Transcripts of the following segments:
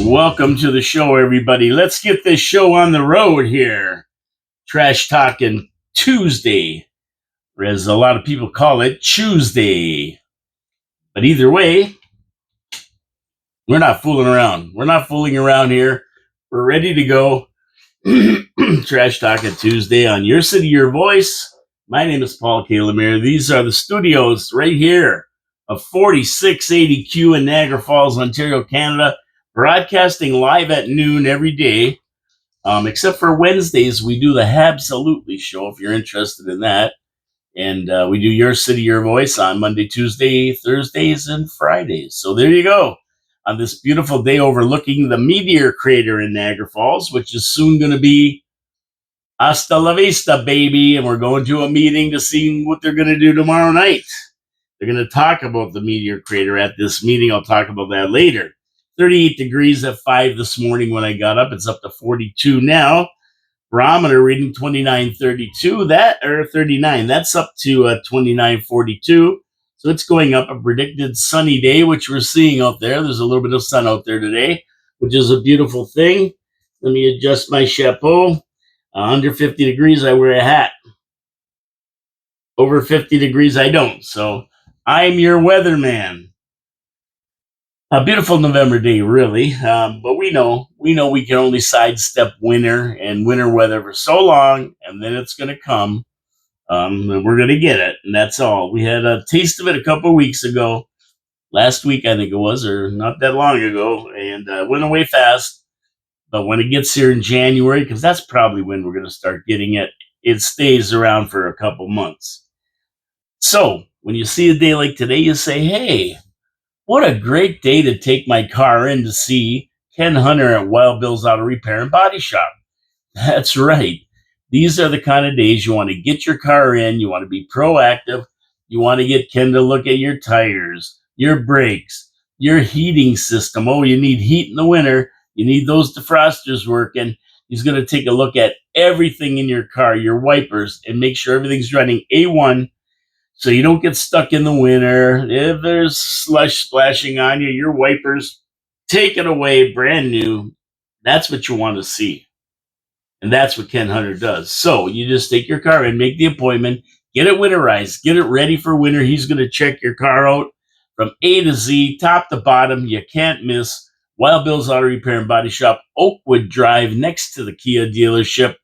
Welcome to the show, everybody. Let's get this show on the road here. Trash Talking Tuesday, or as a lot of people call it, Tuesday. But either way, we're not fooling around. We're not fooling around here. We're ready to go. Trash Talking Tuesday on Your City, Your Voice. My name is Paul K. Lemire. These are the studios right here of 4680Q in Niagara Falls, Ontario, Canada. Broadcasting live at noon every day, except for Wednesdays. We do the Habsolutely show if you're interested in that. And we do Your City, Your Voice on Monday, Tuesday, Thursdays, and Fridays. So there you go. On this beautiful day overlooking the meteor crater in Niagara Falls, which is soon going to be hasta la vista, baby. And we're going to a meeting to see what they're going to do tomorrow night. They're going to talk about the meteor crater at this meeting. I'll talk about that later. 38 degrees at 5 this morning when I got up. It's up to 42 now. Barometer reading 29.32. That, or 39. That's up to 29.42. So it's going up. A predicted sunny day, which we're seeing out there. There's a little bit of sun out there today, which is a beautiful thing. Let me adjust my chapeau. Under 50 degrees, I wear a hat. Over 50 degrees, I don't. So I'm your weatherman. A beautiful November day, really. But we know we can only sidestep winter and winter weather for so long, and then it's going to come, and we're going to get it, and that's all. We had a taste of it a couple of weeks ago, last week I think it was, or not that long ago, and went away fast. But when it gets here in January, because that's probably when we're going to start getting it, it stays around for a couple months. So when you see a day like today, you say, hey, what a great day to take my car in to see Ken Hunter at Wild Bill's Auto Repair and Body Shop. That's right. These are the kind of days you want to get your car in. You want to be proactive. You want to get Ken to look at your tires, your brakes, your heating system. Oh, you need heat in the winter. You need those defrosters working. He's going to take a look at everything in your car, your wipers, and make sure everything's running A1. So you don't get stuck in the winter. If there's slush splashing on you, your wipers, take it away, brand new. That's what you want to see. And that's what Ken Hunter does. So you just take your car and make the appointment, get it winterized, get it ready for winter. He's going to check your car out from A to Z, top to bottom. You can't miss Wild Bill's Auto Repair and Body Shop, Oakwood Drive, next to the Kia dealership.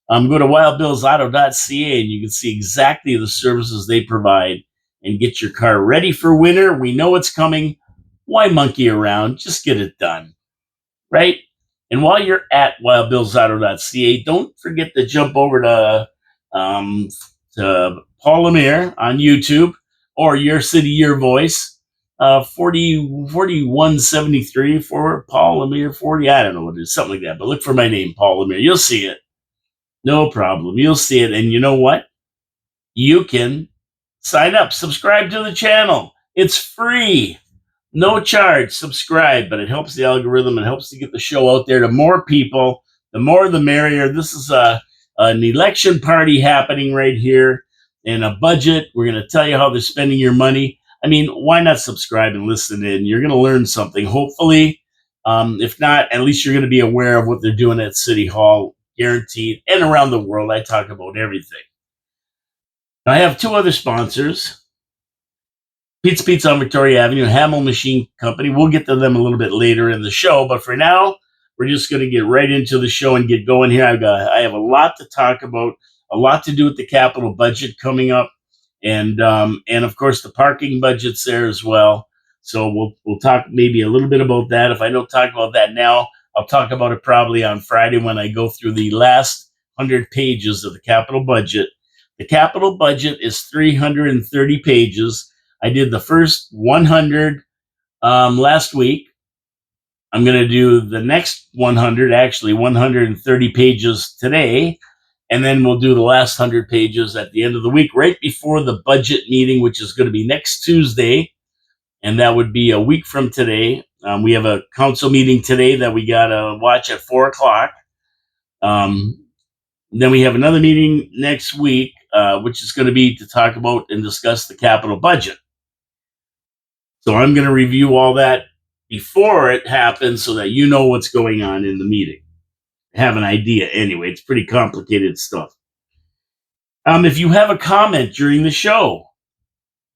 Go to wildbillsauto.ca and you can see exactly the services they provide and get your car ready for winter. We know it's coming. Why monkey around? Just get it done, right? And while you're at wildbillsauto.ca, don't forget to jump over to Paul Lemire on YouTube or Your City, Your Voice, 4173 for Paul Lemire 40. I don't know what it is, something like that. But look for my name, Paul Lemire. You'll see it. No problem. You'll see it. And you know what? You can sign up, subscribe to the channel. It's free. No charge. Subscribe, but it helps the algorithm. It helps to get the show out there to more people. The more the merrier. This is an election party happening right here and a budget. We're going to tell you how they're spending your money. I mean, why not subscribe and listen in? You're going to learn something, hopefully. If not, at least you're going to be aware of what they're doing at City Hall. Guaranteed. And around the world, I talk about everything. I have two other sponsors. Pizza on Victoria Avenue, Hamel Machine Company. We'll get to them a little bit later in the show, but for now, we're just going to get right into the show and get going here. I have a lot to talk about, a lot to do with the capital budget coming up, and of course the parking budget's there as well. So we'll talk maybe a little bit about that. If I don't talk about that now, I'll talk about it probably on Friday when I go through the last 100 pages of the capital budget. The capital budget is 330 pages. I did the first 100 last week. I'm going to do the next 100, actually 130 pages today. And then we'll do the last 100 pages at the end of the week, right before the budget meeting, which is going to be next Tuesday. And that would be a week from today. We have a council meeting today that we got to watch at 4 o'clock. Then we have another meeting next week, which is going to be to talk about and discuss the capital budget. So I'm going to review all that before it happens so that you know what's going on in the meeting. Have an idea anyway. It's pretty complicated stuff. If you have a comment during the show,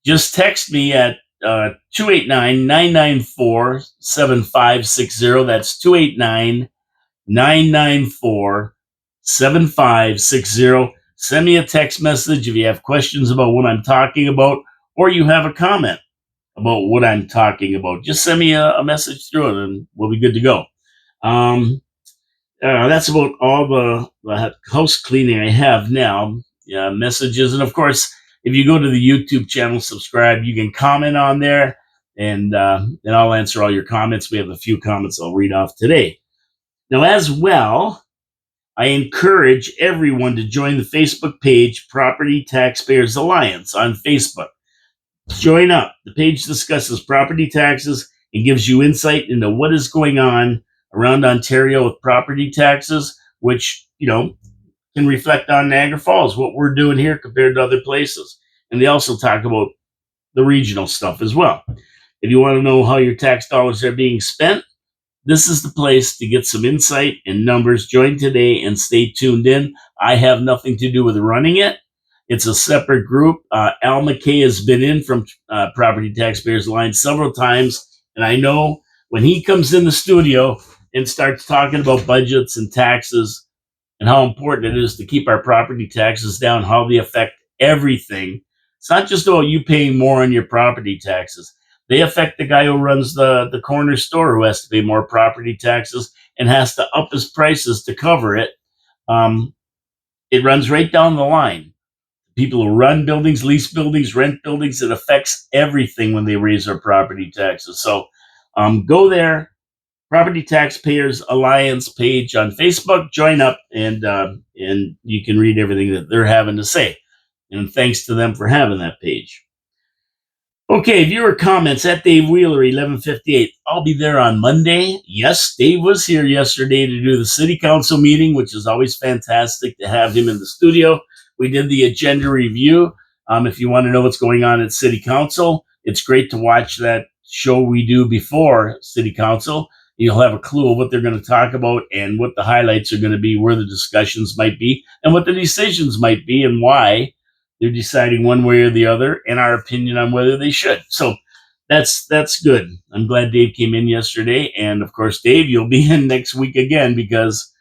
just text me at 289-994-7560. That's 289-994-7560. Send me a text message if you have questions about what I'm talking about, or you have a comment about what I'm talking about. Just send me a message through it and we'll be good to go. That's about all the house cleaning I have now. Messages, and of course, if you go to the YouTube channel, subscribe. You can comment on there, and I'll answer all your comments. We have a few comments I'll read off today. Now, as well, I encourage everyone to join the Facebook page, Property Taxpayers Alliance, on Facebook. Join up. The page discusses property taxes and gives you insight into what is going on around Ontario with property taxes, which, can reflect on Niagara Falls, what we're doing here compared to other places. And they also talk about the regional stuff as well. If you want to know how your tax dollars are being spent, this is the place to get some insight and numbers. Join today and stay tuned in. I have nothing to do with running it. It's a separate group. Al McKay has been in from Property Taxpayers Alliance several times, and I know when he comes in the studio and starts talking about budgets and taxes and how important it is to keep our property taxes down, how they affect everything. It's not just about you paying more on your property taxes. They affect the guy who runs the corner store, who has to pay more property taxes and has to up his prices to cover it. It runs right down the line. People who run buildings, lease buildings, rent buildings, it affects everything when they raise their property taxes. So go there, Property Taxpayers Alliance page on Facebook, join up, and you can read everything that they're having to say. And thanks to them for having that page. Okay, viewer comments at Dave Wheeler, 1158. I'll be there on Monday. Yes, Dave was here yesterday to do the city council meeting, which is always fantastic to have him in the studio. We did the agenda review. If you want to know what's going on at city council, it's great to watch that show we do before city council. You'll have a clue of what they're going to talk about and what the highlights are going to be, where the discussions might be, and what the decisions might be, and why they're deciding one way or the other, and our opinion on whether they should. So that's good. I'm glad Dave came in yesterday. And of course, Dave, you'll be in next week again because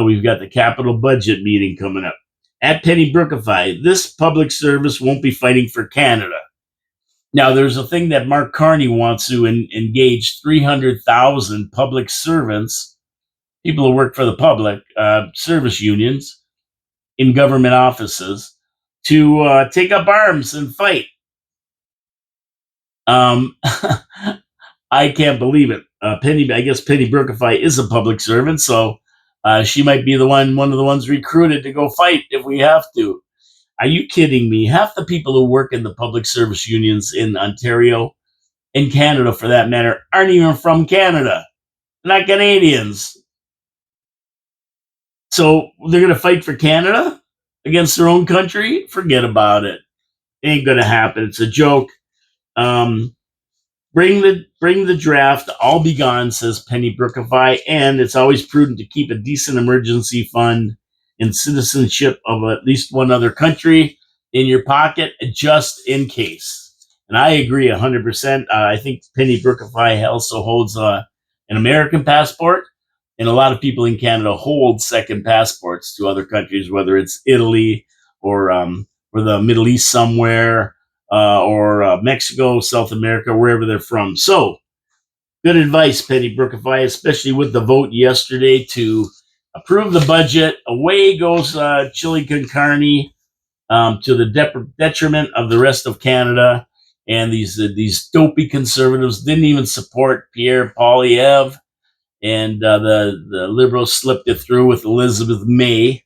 we've got the capital budget meeting coming up. At Penny Brookify, this public service won't be fighting for Canada. Now, there's a thing that Mark Carney wants to engage 300,000 public servants, people who work for the public, service unions in government offices, to take up arms and fight. I can't believe it. I guess Penny Brookify is a public servant, so she might be one of the ones recruited to go fight if we have to. Are you kidding me? Half the people who work in the public service unions in Ontario, in Canada for that matter, aren't even from Canada. They're not Canadians. So they're going to fight for Canada against their own country? Forget about it. It ain't going to happen. It's a joke. Bring the draft. I'll be gone, says Penny Brookify, and it's always prudent to keep a decent emergency fund and citizenship of at least one other country in your pocket, just in case. And I agree 100%. I think Penny Brookify also holds an American passport, and a lot of people in Canada hold second passports to other countries, whether it's Italy or the Middle East somewhere, or Mexico, South America, wherever they're from. So, good advice, Penny Brookify, especially with the vote yesterday to approve the budget. Away goes Chili Con Carne, to the detriment of the rest of Canada. And these dopey conservatives didn't even support Pierre Poilievre, and the Liberals slipped it through with Elizabeth May,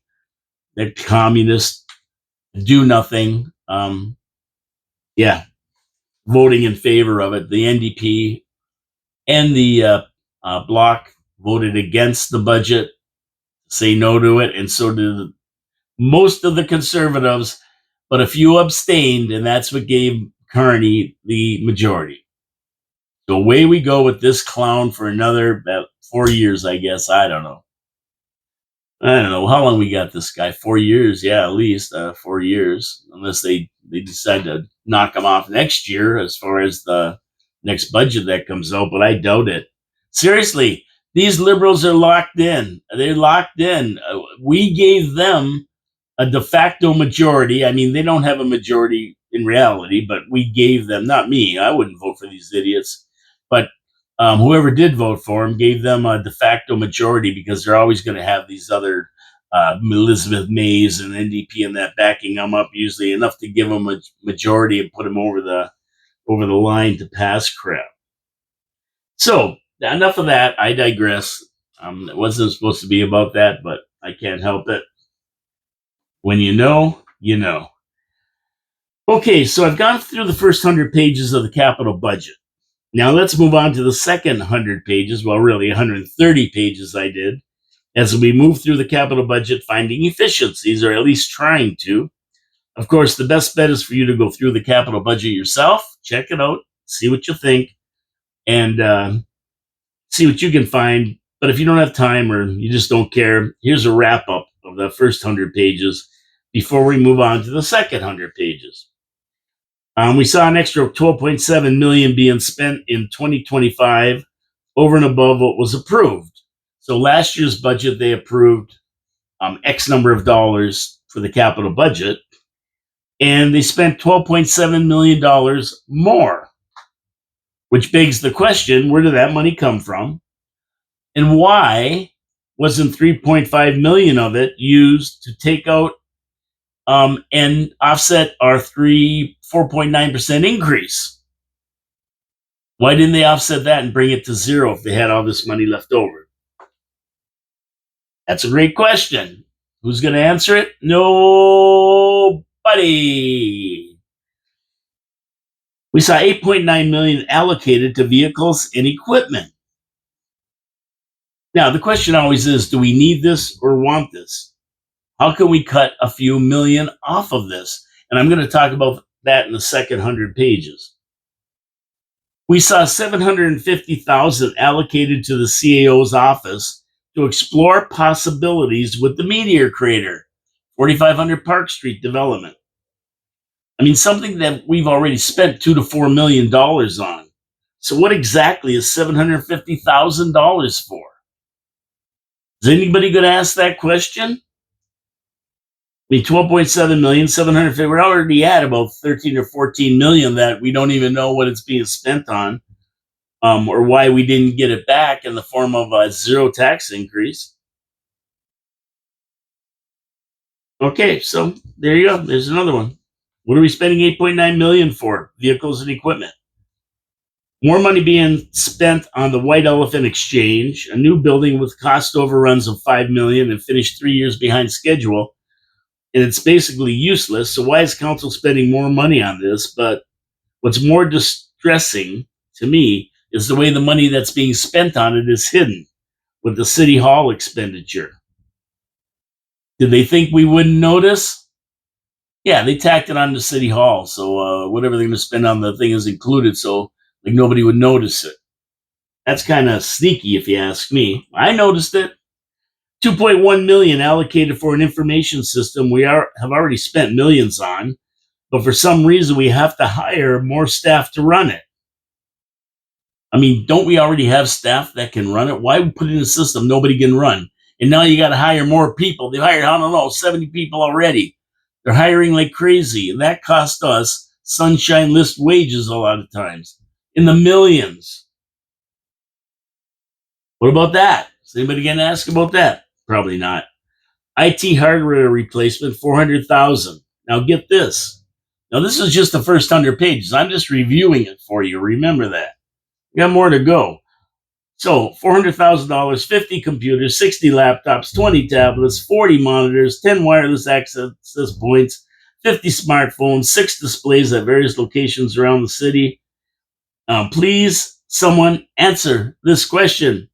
the communist do nothing. Voting in favor of it. The NDP and the Bloc voted against the budget, say no to it, and so did most of the Conservatives, but a few abstained, and that's what gave Carney the majority. So away we go with this clown for another about 4 years, I guess. I don't know how long we got this guy. 4 years, yeah, at least 4 years, unless they decide to knock him off next year as far as the next budget that comes out. But I doubt it. Seriously, these liberals are locked in. They're locked in. We gave them a de facto majority. I mean, they don't have a majority in reality, but we gave them, not me, I wouldn't vote for these idiots, but whoever did vote for them gave them a de facto majority because they're always going to have these other Elizabeth Mays and NDP and that backing them up, usually enough to give them a majority and put them over the line to pass crap. So enough of that. I digress. It wasn't supposed to be about that, but I can't help it. When you know, you know. Okay, so I've gone through the first 100 pages of the capital budget. Now let's move on to the second 100 pages. Well, really 130 pages I did as we move through the capital budget, finding efficiencies, or at least trying to. Of course, the best bet is for you to go through the capital budget yourself, check it out, see what you think, and see what you can find. But if you don't have time or you just don't care, here's a wrap up of the first 100 pages before we move on to the second 100 pages. We saw an extra 12.7 million being spent in 2025 over and above what was approved. So last year's budget, they approved X number of dollars for the capital budget, and they spent $12.7 million more, which begs the question, where did that money come from? And why wasn't 3.5 million of it used to take out and offset our 4.9% increase? Why didn't they offset that and bring it to zero if they had all this money left over? That's a great question. Who's going to answer it? Nobody. We saw 8.9 million allocated to vehicles and equipment. Now, the question always is, do we need this or want this? How can we cut a few million off of this? And I'm going to talk about that in the second 100 pages. We saw 750,000 allocated to the CAO's office to explore possibilities with the Meteor Crater, 4500 Park Street development. I mean, something that we've already spent $2 to $4 million on. So what exactly is $750,000 for? Is anybody going to ask that question? I mean, 12.7 million, 750. We're already at about 13 or 14 million that we don't even know what it's being spent on, or why we didn't get it back in the form of a zero tax increase. Okay, so there you go. There's another one. What are we spending 8.9 million for? Vehicles and equipment. More money being spent on the White Elephant Exchange, a new building with cost overruns of 5 million and finished 3 years behind schedule. And it's basically useless. So why is council spending more money on this? But what's more distressing to me is the way the money that's being spent on it is hidden with the city hall expenditure. Did they think we wouldn't notice? Yeah, they tacked it on to city hall. So whatever they're going to spend on the thing is included. So like nobody would notice it. That's kind of sneaky if you ask me. I noticed it. 2.1 million allocated for an information system we have already spent millions on, but for some reason we have to hire more staff to run it. I mean, don't we already have staff that can run it? Why put in a system nobody can run? And now you got to hire more people. They hired, 70 people already. They're hiring like crazy, and that cost us sunshine list wages a lot of times in the millions. What about that? Is anybody going to ask about that? Probably not. IT hardware replacement, 400,000. Now get this. Now this is just the first 100 pages. I'm just reviewing it for you. Remember that. We got more to go. So $400,000, 50 computers, 60 laptops, 20 tablets, 40 monitors, 10 wireless access points, 50 smartphones, 6 displays at various locations around the city. Please, someone answer this question.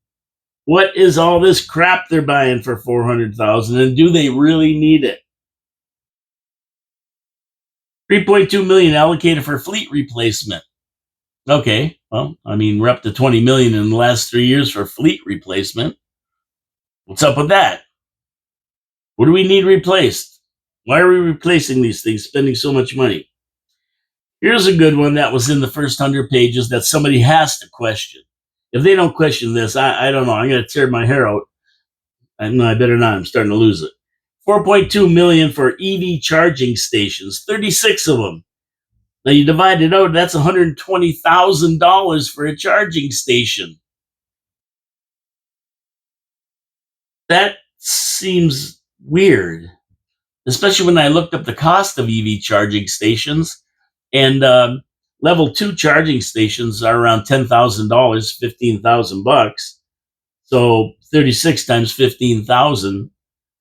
What is all this crap they're buying for $400,000, and do they really need it? 3.2 million allocated for fleet replacement. Okay, Well, I mean, we're up to 20 million in the last 3 years for fleet replacement. What's up with that? What do we need replaced? Why are we replacing these things, spending so much money? Here's a good one that was in the first 100 pages that somebody has to question. If they don't question this, I don't know. I'm going to tear my hair out. No, I better not. I'm starting to lose it. 4.2 million for EV charging stations, 36 of them. Now you divide it out, that's $120,000 for a charging station. That seems weird, especially when I looked up the cost of EV charging stations. And level 2 charging stations are around $10,000, $15,000. So 36 times 15,000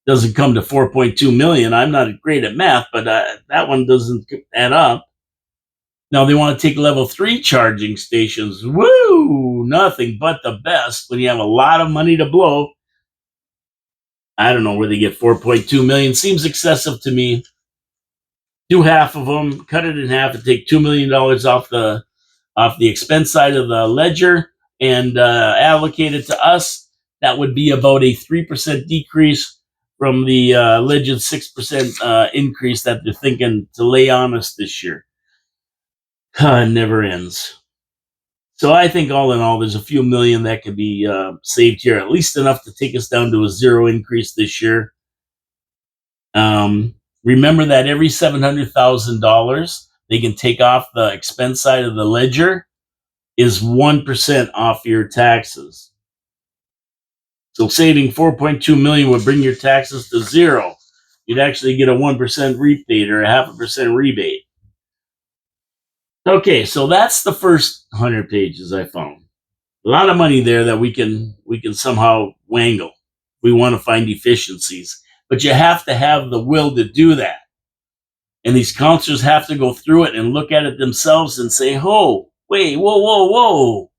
doesn't come to 4.2 million. I'm not great at math, but that one doesn't add up. Now they want to take level 3 charging stations. Woo! Nothing but the best when you have a lot of money to blow. I don't know where they get 4.2 million. Seems excessive to me. Do half of them, cut it in half, and take $2 million off the expense side of the ledger and allocate it to us. That would be about a 3% decrease from the alleged 6% increase that they're thinking to lay on us this year. It never ends. So I think all in all, there's a few million that could be saved here, at least enough to take us down to a 0 increase this year. Remember that every $700,000 they can take off the expense side of the ledger is 1% off your taxes. So saving 4.2 million would bring your taxes to 0. You'd actually get a 1% rebate or a 0.5% rebate. Okay, so that's the first 100 pages I found. A lot of money there that we can somehow wangle. We want to find efficiencies, but you have to have the will to do that. And these counselors have to go through it and look at it themselves and say, "Oh, wait, whoa.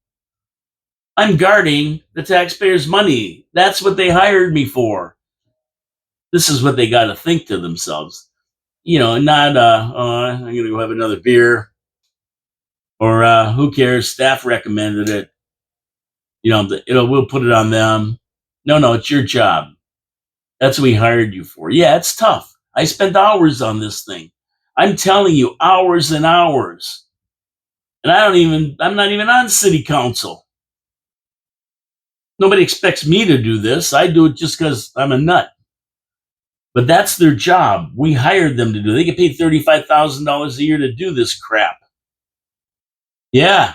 I'm guarding the taxpayers' money. That's what they hired me for." This is what they got to think to themselves. Not, I'm going to go have another beer. Or who cares? Staff recommended it. We'll put it on them. No, it's your job. That's what we hired you for. Yeah, it's tough. I spent hours on this thing. I'm telling you, hours and hours. And I'm not even on city council. Nobody expects me to do this. I do it just because I'm a nut. But that's their job. We hired them to do it. They get paid $35,000 a year to do this crap. Yeah.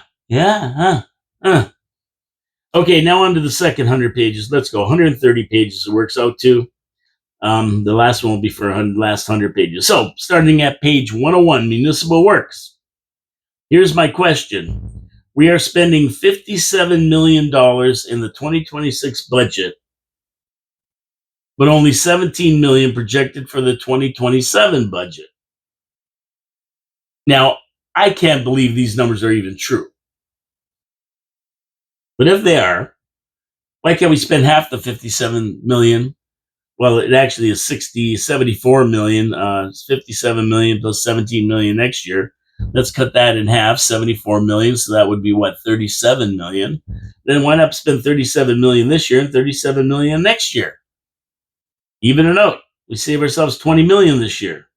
Okay, now on to the second 100 pages. Let's go. 130 pages it works out to. The last one will be for the last 100 pages. So, starting at page 101, Municipal Works. Here's my question. We are spending $57 million in the 2026 budget, but only $17 million projected for the 2027 budget. Now, I can't believe these numbers are even true. But if they are, why can't we spend half the 57 million? Well, it actually is 74 million. It's 57 million plus 17 million next year. Let's cut that in half, 74 million. So that would be 37 million. Then why not spend 37 million this year and 37 million next year? Even it out. We save ourselves 20 million this year.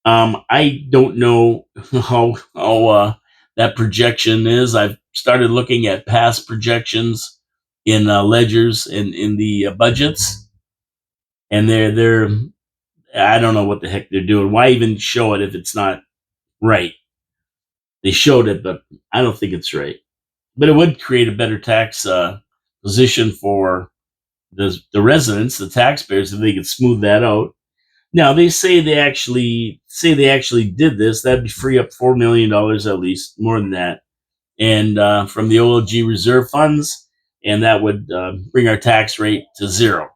I don't know how that projection is. I've started looking at past projections in ledgers and in the budgets, and they're I don't know what the heck they're doing. Why even show it if it's not right? They showed it, but I don't think it's right. But it would create a better tax position for the residents, the taxpayers, if they could smooth that out. Now they say they actually did this. That'd be free up $4 million at least, more than that, and from the OLG reserve funds, and that would bring our tax rate to 0.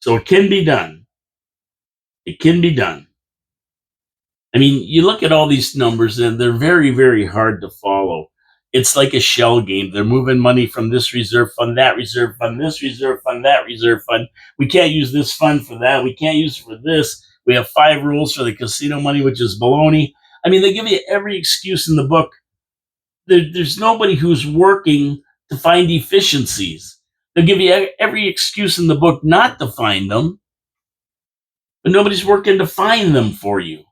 So it can be done. It can be done. I mean, you look at all these numbers, and they're very, very hard to follow. It's like a shell game. They're moving money from this reserve fund, that reserve fund, this reserve fund, that reserve fund. We can't use this fund for that. We can't use it for this. We have 5 rules for the casino money, which is baloney. I mean, they give you every excuse in the book. There's nobody who's working to find efficiencies. They'll give you every excuse in the book not to find them, but nobody's working to find them for you.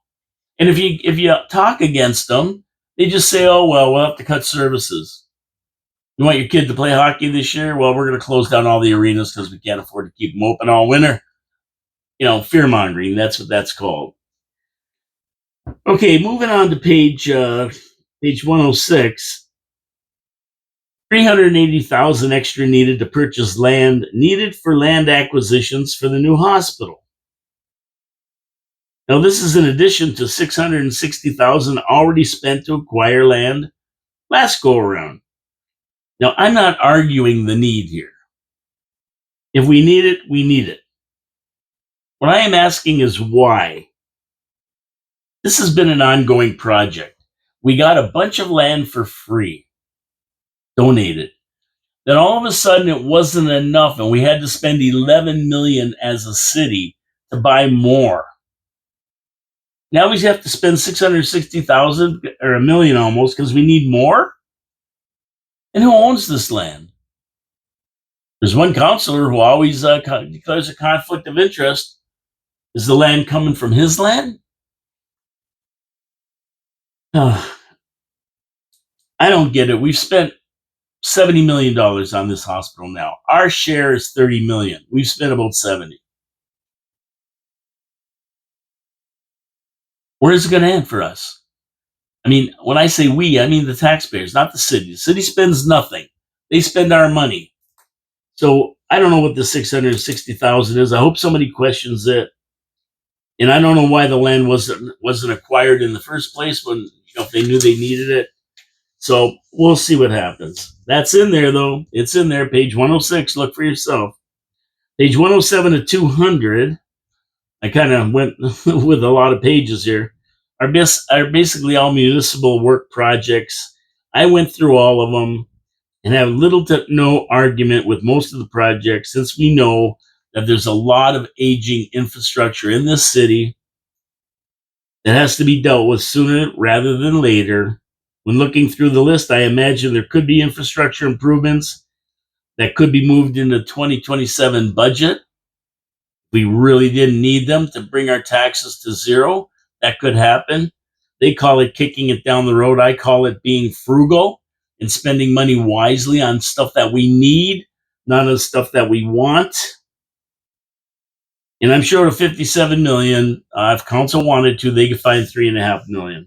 And if you talk against them, they just say, "Oh well, we'll have to cut services." You want your kid to play hockey this year? Well, we're going to close down all the arenas because we can't afford to keep them open all winter. Fear mongering. That's what that's called. Okay, moving on to page 106. 380,000 extra needed to purchase land needed for land acquisitions for the new hospital. Now, this is in addition to 660,000 already spent to acquire land last go around. Now, I'm not arguing the need here. If we need it, we need it. What I am asking is why. This has been an ongoing project. We got a bunch of land for free, donated. Then all of a sudden it wasn't enough and we had to spend 11 million as a city to buy more. Now we have to spend 660,000 or a million almost because we need more? And who owns this land? There's one councillor who always declares a conflict of interest. Is the land coming from his land? I don't get it. We've spent $70 million on this hospital now. Our share is 30 million. We've spent about 70. Where is it going to end for us? I mean, when I say we, I mean the taxpayers, not the city. The city spends nothing. They spend our money. So I don't know what the 660,000 is. I hope somebody questions it. And I don't know why the land wasn't acquired in the first place when if they knew they needed it. So we'll see what happens. That's in there though. It's in there. Page 106. Look for yourself. Page 107 to 200. I kind of went with a lot of pages here. Are basically all municipal work projects. I went through all of them and have little to no argument with most of the projects since we know that there's a lot of aging infrastructure in this city that has to be dealt with sooner rather than later. When looking through the list, I imagine there could be infrastructure improvements that could be moved into 2027 budget. We really didn't need them to bring our taxes to zero. That could happen. They call it kicking it down the road. I call it being frugal and spending money wisely on stuff that we need, not on stuff that we want. And I'm sure of 57 million, if council wanted to, they could find 3.5 million.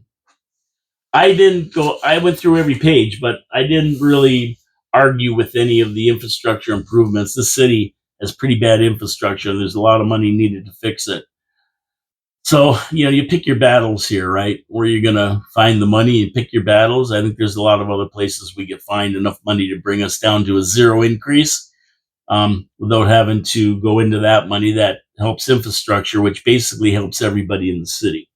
I went through every page, but I didn't really argue with any of the infrastructure improvements. The city has pretty bad infrastructure and there's a lot of money needed to fix it. So, you pick your battles here, right? Where you're going to find the money and pick your battles. I think there's a lot of other places we could find enough money to bring us down to a zero increase without having to go into that money that helps infrastructure, which basically helps everybody in the city.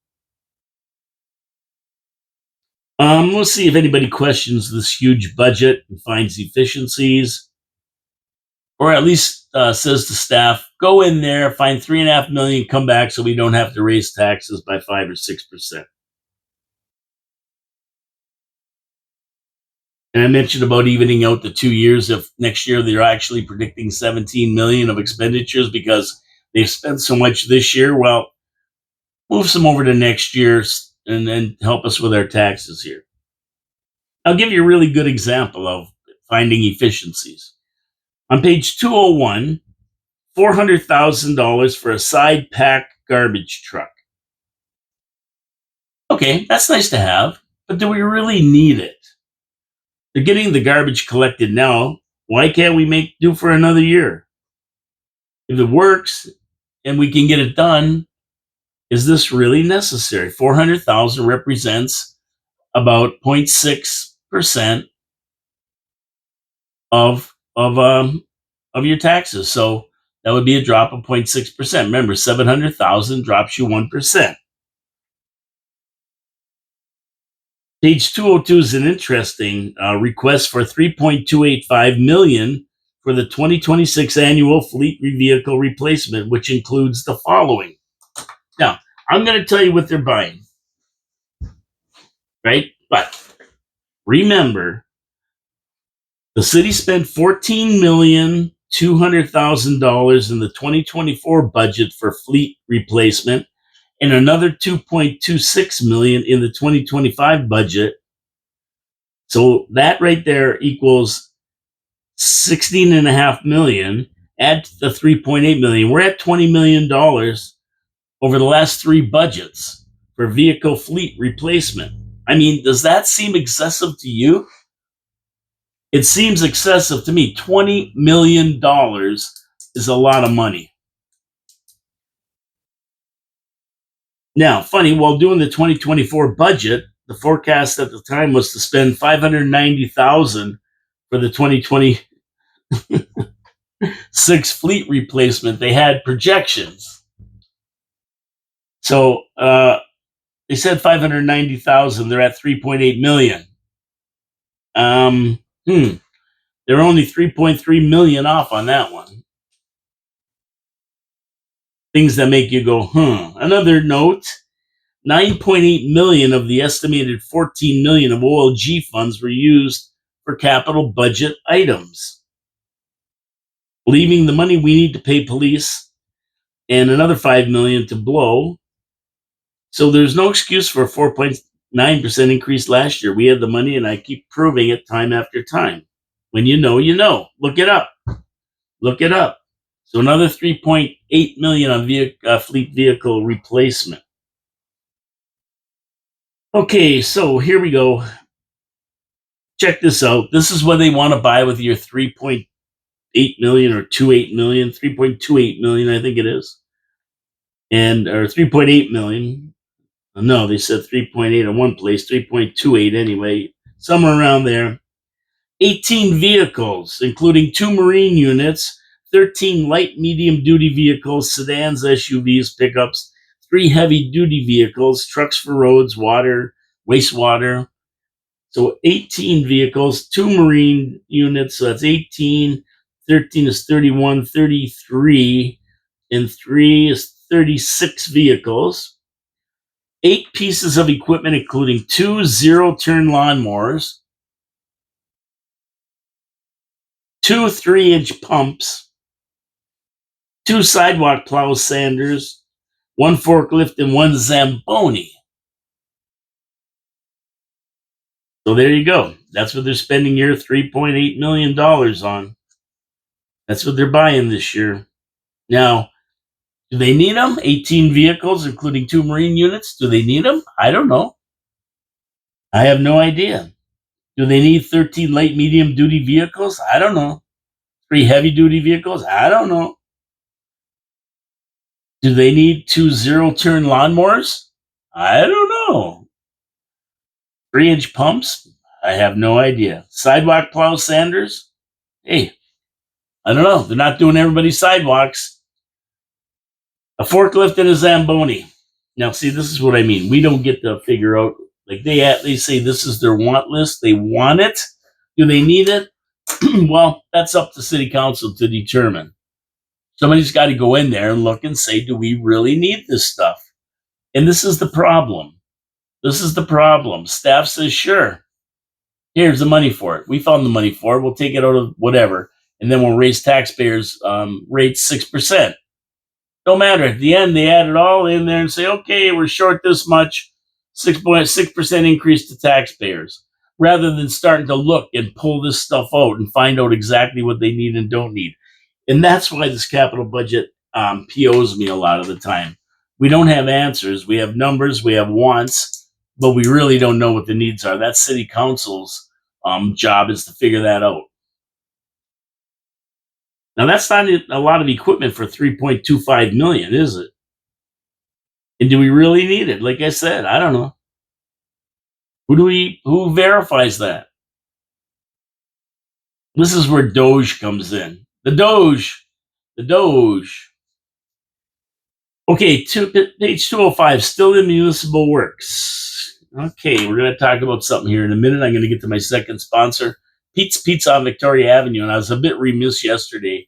We'll see if anybody questions this huge budget and finds efficiencies, or at least says to staff, go in there, find 3.5 million, come back so we don't have to raise taxes by 5 or 6%. And I mentioned about evening out the 2 years. If next year they're actually predicting 17 million of expenditures because they've spent so much this year, well, move some over to next year and then help us with our taxes here. I'll give you a really good example of finding efficiencies. On page 201, $400,000 for a side pack garbage truck. Okay, that's nice to have, but do we really need it? They're getting the garbage collected now. Why can't we make do for another year? If it works and we can get it done, is this really necessary? 400,000 represents about 0.6% of your taxes. So that would be a drop of 0.6%. Remember, 700,000 drops you 1%. Page 202 is an interesting request for $3.285 million for the 2026 annual fleet vehicle replacement, which includes the following. Now, I'm going to tell you what they're buying. right? But remember, the city spent $14,200,000 in the 2024 budget for fleet replacement and another 2.26 million in the 2025 budget. So that right there equals 16.5 million. Add the 3.8 million. We're at $20 million over the last three budgets for vehicle fleet replacement. I mean, does that seem excessive to you? It seems excessive to me. $20 million is a lot of money. Now, funny, while doing the 2024 budget, the forecast at the time was to spend $590,000 for the 2026 fleet replacement. They had projections. So they said 590,000. They're at 3.8 million. They're only 3.3 million off on that one. Things that make you go, Another note, 9.8 million of the estimated 14 million of OLG funds were used for capital budget items, leaving the money we need to pay police and another 5 million to blow. So there's no excuse for a 4.9% increase last year. We had the money, and I keep proving it time after time. When you know, you know. Look it up. Look it up. So another 3.8 million on fleet vehicle replacement. Okay, so here we go. Check this out. This is what they want to buy with your 3.8 million or 28 million, 3.28 million, I think it is. And or 3.8 million. No, they said 3.8 in one place, 3.28 anyway, somewhere around there. 18 vehicles, including 2 Marine units, 13 light medium duty vehicles, sedans, SUVs, pickups, 3 heavy duty vehicles, trucks for roads, water, wastewater. So 18 vehicles, 2 Marine units, so that's 18, 13 is 31, 33, and 3 is 36 vehicles. 8 pieces of equipment, including 2 zero-turn lawnmowers, 2 3-inch pumps, 2 sidewalk plow sanders, 1 forklift, and 1 Zamboni. So there you go. That's what they're spending your $3.8 million on. That's what they're buying this year. Now, do they need them? 18 vehicles, including 2 Marine units. Do they need them? I don't know. I have no idea. Do they need 13 light medium duty vehicles? I don't know. 3 heavy duty vehicles? I don't know. Do they need 2 zero-turn lawnmowers? I don't know. 3-inch pumps? I have no idea. Sidewalk plow sanders? Hey, I don't know. They're not doing everybody's sidewalks. A forklift and a Zamboni. Now, see, this is what I mean. We don't get to figure out, like they say this is their want list. They want it. Do they need it? Well, that's up to city council to determine. Somebody's got to go in there and look and say, do we really need this stuff? And this is the problem. This is the problem. Staff says, sure, here's the money for it. We found the money for it. We'll take it out of whatever. And then we'll raise taxpayers' rates 6%. Don't matter. At the end, they add it all in there and say, okay, we're short this much, 6.6% increase to taxpayers, rather than starting to look and pull this stuff out and find out exactly what they need and don't need. And that's why this capital budget POs me a lot of the time. We don't have answers. We have numbers, we have wants, but we really don't know what the needs are. That's city council's job, is to figure that out. Now, that's not a lot of equipment for 3.25 million, is it? And do we really need it? Like I said, I don't know. Who verifies that? This is where Doge comes in. The Doge. Okay, page 205, still in municipal works. Okay, we're going to talk about something here in a minute. I'm going to get to my second sponsor, Pete's Pizza on Victoria Avenue. And I was a bit remiss yesterday.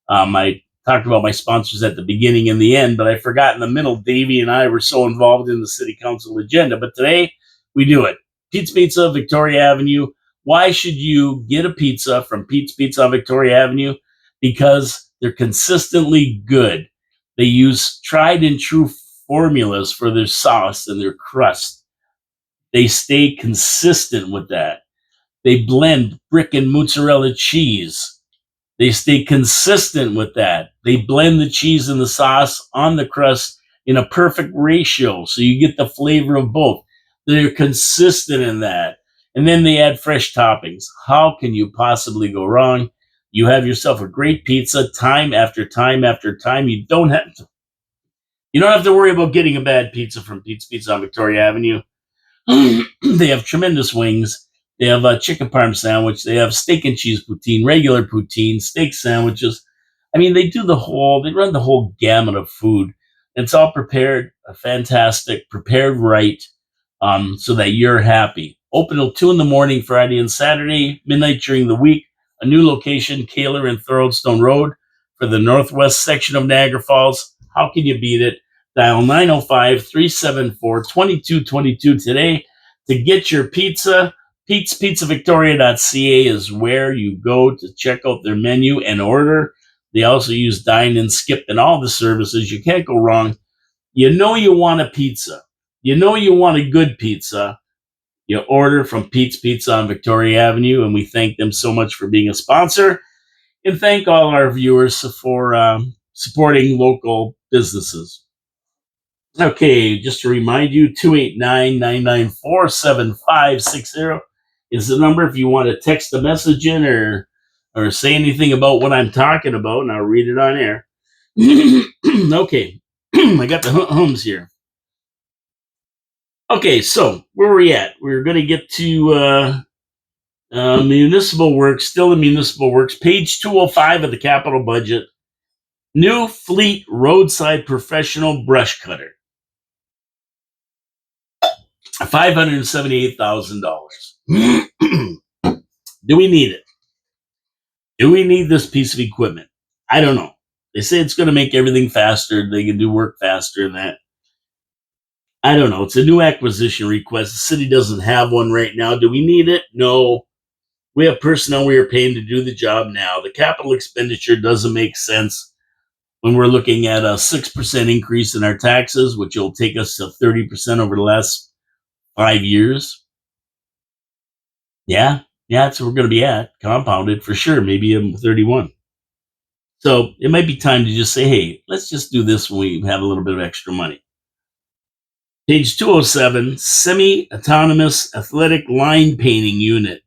I talked about my sponsors at the beginning and the end, but I forgot in the middle. Davey and I were so involved in the city council agenda. But today we do it. Pete's Pizza, Victoria Avenue. Why should you get a pizza from Pete's Pizza on Victoria Avenue? Because they're consistently good. They use tried and true formulas for their sauce and their crust. They stay consistent with that. They blend brick and mozzarella cheese. They stay consistent with that. They blend the cheese and the sauce on the crust in a perfect ratio so you get the flavor of both. They're consistent in that. And then they add fresh toppings. How can you possibly go wrong? You have yourself a great pizza time after time after time. You don't have to worry about getting a bad pizza from Pete's Pizza on Victoria Avenue. They have tremendous wings. They have a chicken parm sandwich. They have steak and cheese poutine, regular poutine, steak sandwiches. I mean, they run the whole gamut of food. It's all prepared, fantastic, prepared right, so that you're happy. Open till 2 in the morning, Friday and Saturday, midnight during the week. A new location, Kaler and Thoroldstone Road for the northwest section of Niagara Falls. How can you beat it? Dial 905-374-2222 today to get your pizza. Pete'sPizzaVictoria.ca is where you go to check out their menu and order. They also use Dine and Skip and all the services. You can't go wrong. You know you want a pizza. You know you want a good pizza. You order from Pete's Pizza on Victoria Avenue, and we thank them so much for being a sponsor. And thank all our viewers for supporting local businesses. Okay, just to remind you, 289-994-7560 is the number if you want to text a message in or say anything about what I'm talking about, and I'll read it on air. Okay, I got the hums here. Okay, so where are we at? We're going to get to municipal works, still in municipal works, page 205 of the capital budget. New Fleet roadside professional brush cutter. $578,000. Do we need it? Do we need this piece of equipment? I don't know. They say it's going to make everything faster. They can do work faster than that. I don't know. It's a new acquisition request. The city doesn't have one right now. Do we need it? No. We have personnel we are paying to do the job now. The capital expenditure doesn't make sense when we're looking at a 6% increase in our taxes, which will take us to 30% over the last 5 years. Yeah, that's where we're going to be at, compounded for sure, maybe 31. So it might be time to just say, hey, let's just do this when we have a little bit of extra money. Page 207, semi-autonomous athletic line painting unit,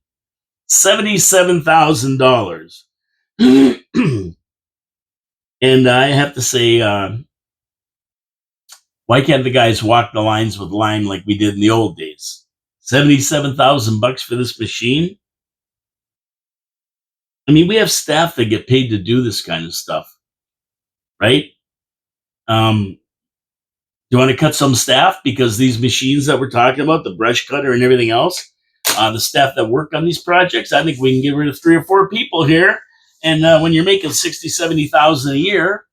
$77,000. And I have to say, why can't the guys walk the lines with lime like we did in the old days? $77,000 for this machine? I mean, we have staff that get paid to do this kind of stuff, right? Do you want to cut some staff? Because these machines that we're talking about, the brush cutter and everything else, the staff that work on these projects, I think we can get rid of 3 or 4 people here. And when you're making $60,000, $70,000 a year,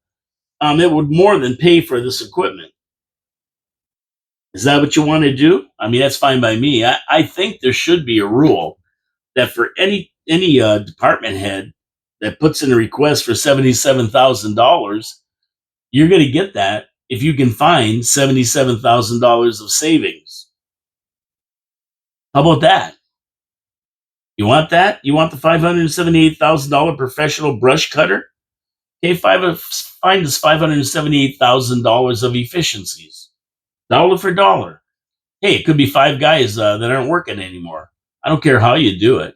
it would more than pay for this equipment. Is that what you want to do? I mean, that's fine by me. I think there should be a rule that for any department head that puts in a request for $77,000, you're going to get that if you can find $77,000 of savings. How about that? You want that? You want the $578,000 professional brush cutter? Okay, find us $578,000 of efficiencies, dollar for dollar. Hey, it could be 5 guys that aren't working anymore. I don't care how you do it.